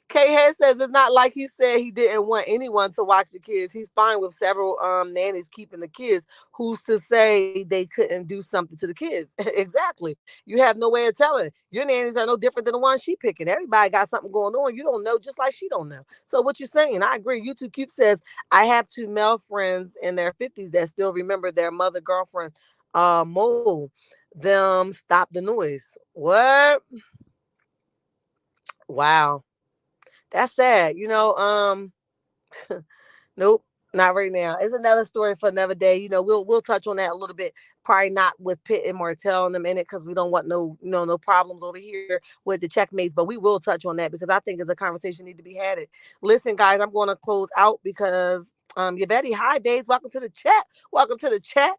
K Head says it's not like he said he didn't want anyone to watch the kids. He's fine with several nannies keeping the kids. Who's to say they couldn't do something to the kids? Exactly. You have no way of telling. Your nannies are no different than the ones she picking. Everybody got something going on. You don't know, just like she don't know. So what you're saying, I agree. YouTube Cube says I have two male friends in their 50s that still remember their mother girlfriend Mo them stop the noise. What? Wow. That's sad. Nope, not right now. It's another story for another day. We'll touch on that a little bit. Probably not with Pitt and Martel in a minute because we don't want no problems over here with the checkmates. But we will touch on that because I think it's a conversation need to be had. It. Listen, guys, I'm going to close out because Yvette, hi, babes, welcome to the chat. Welcome to the chat.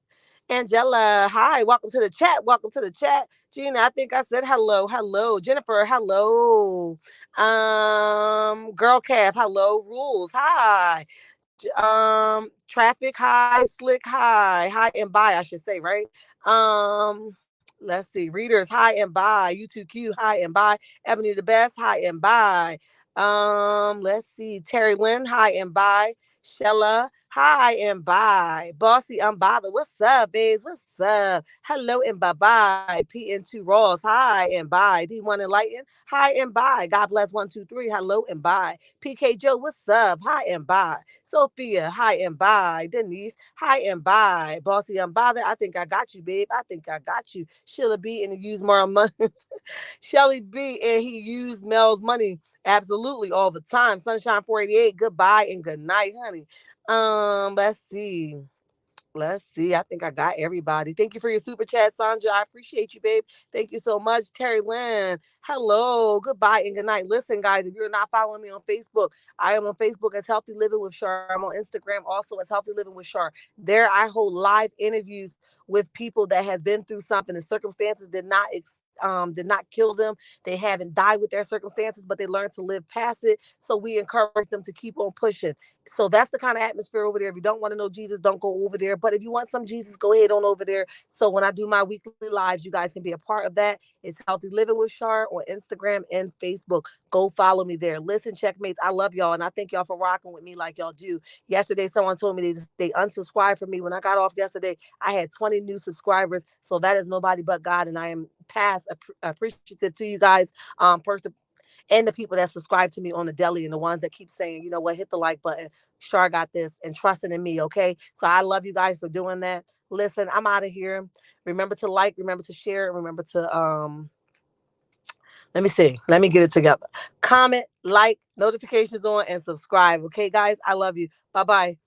Angela, hi, welcome to the chat. Welcome to the chat. Gina, I think I said hello. Hello. Jennifer, hello. Girl Calf, hello. Rules, hi. Traffic, hi. Slick, hi and bye, I should say, right? Let's see. Readers, hi and bye. You too cute, hi and bye. Ebony the best, hi and bye. Let's see. Terry Lynn, hi and bye. Shella, hi and bye. Bossy Unbothered, what's up, babes? What's up? Hello and bye bye. PN2 Ross, hi and bye. D1 Enlighten, hi and bye. God bless 123, hello and bye. PK Joe, what's up? Hi and bye. Sophia, hi and bye. Denise, hi and bye. Bossy Unbothered, I think I got you, babe. I think I got you. Sheila B and use more money. Shelly B and he used Mel's money absolutely all the time. Sunshine 488, goodbye and good night, honey. Let's see. Let's see. I think I got everybody. Thank you for your super chat, Sandra. I appreciate you, babe. Thank you so much. Terry Lynn. Hello. Goodbye and good night. Listen, guys, if you're not following me on Facebook, I am on Facebook as Healthy Living with Shar. I'm on Instagram also as Healthy Living with Shar. There I hold live interviews with people that has been through something. The circumstances did not kill them. They haven't died with their circumstances, but they learned to live past it. So we encourage them to keep on pushing. So that's the kind of atmosphere over there. If you don't want to know Jesus, don't go over there. But if you want some Jesus, go ahead on over there. So when I do my weekly lives, you guys can be a part of that. It's Healthy Living with Shar on Instagram and Facebook. Go follow me there. Listen, checkmates, I love y'all, and I thank y'all for rocking with me like y'all do. Yesterday, someone told me they unsubscribed from me. When I got off yesterday, I had 20 new subscribers. So that is nobody but God, and I am past appreciative to you guys. First and the people that subscribe to me on the daily and the ones that keep saying, you know what, hit the like button. Sure, I got this, and trusting in me. Okay. So I love you guys for doing that. Listen, I'm out of here. Remember to like, remember to share, remember to let me see. Let me get it together. Comment, like, notifications on, and subscribe. Okay, guys. I love you. Bye bye.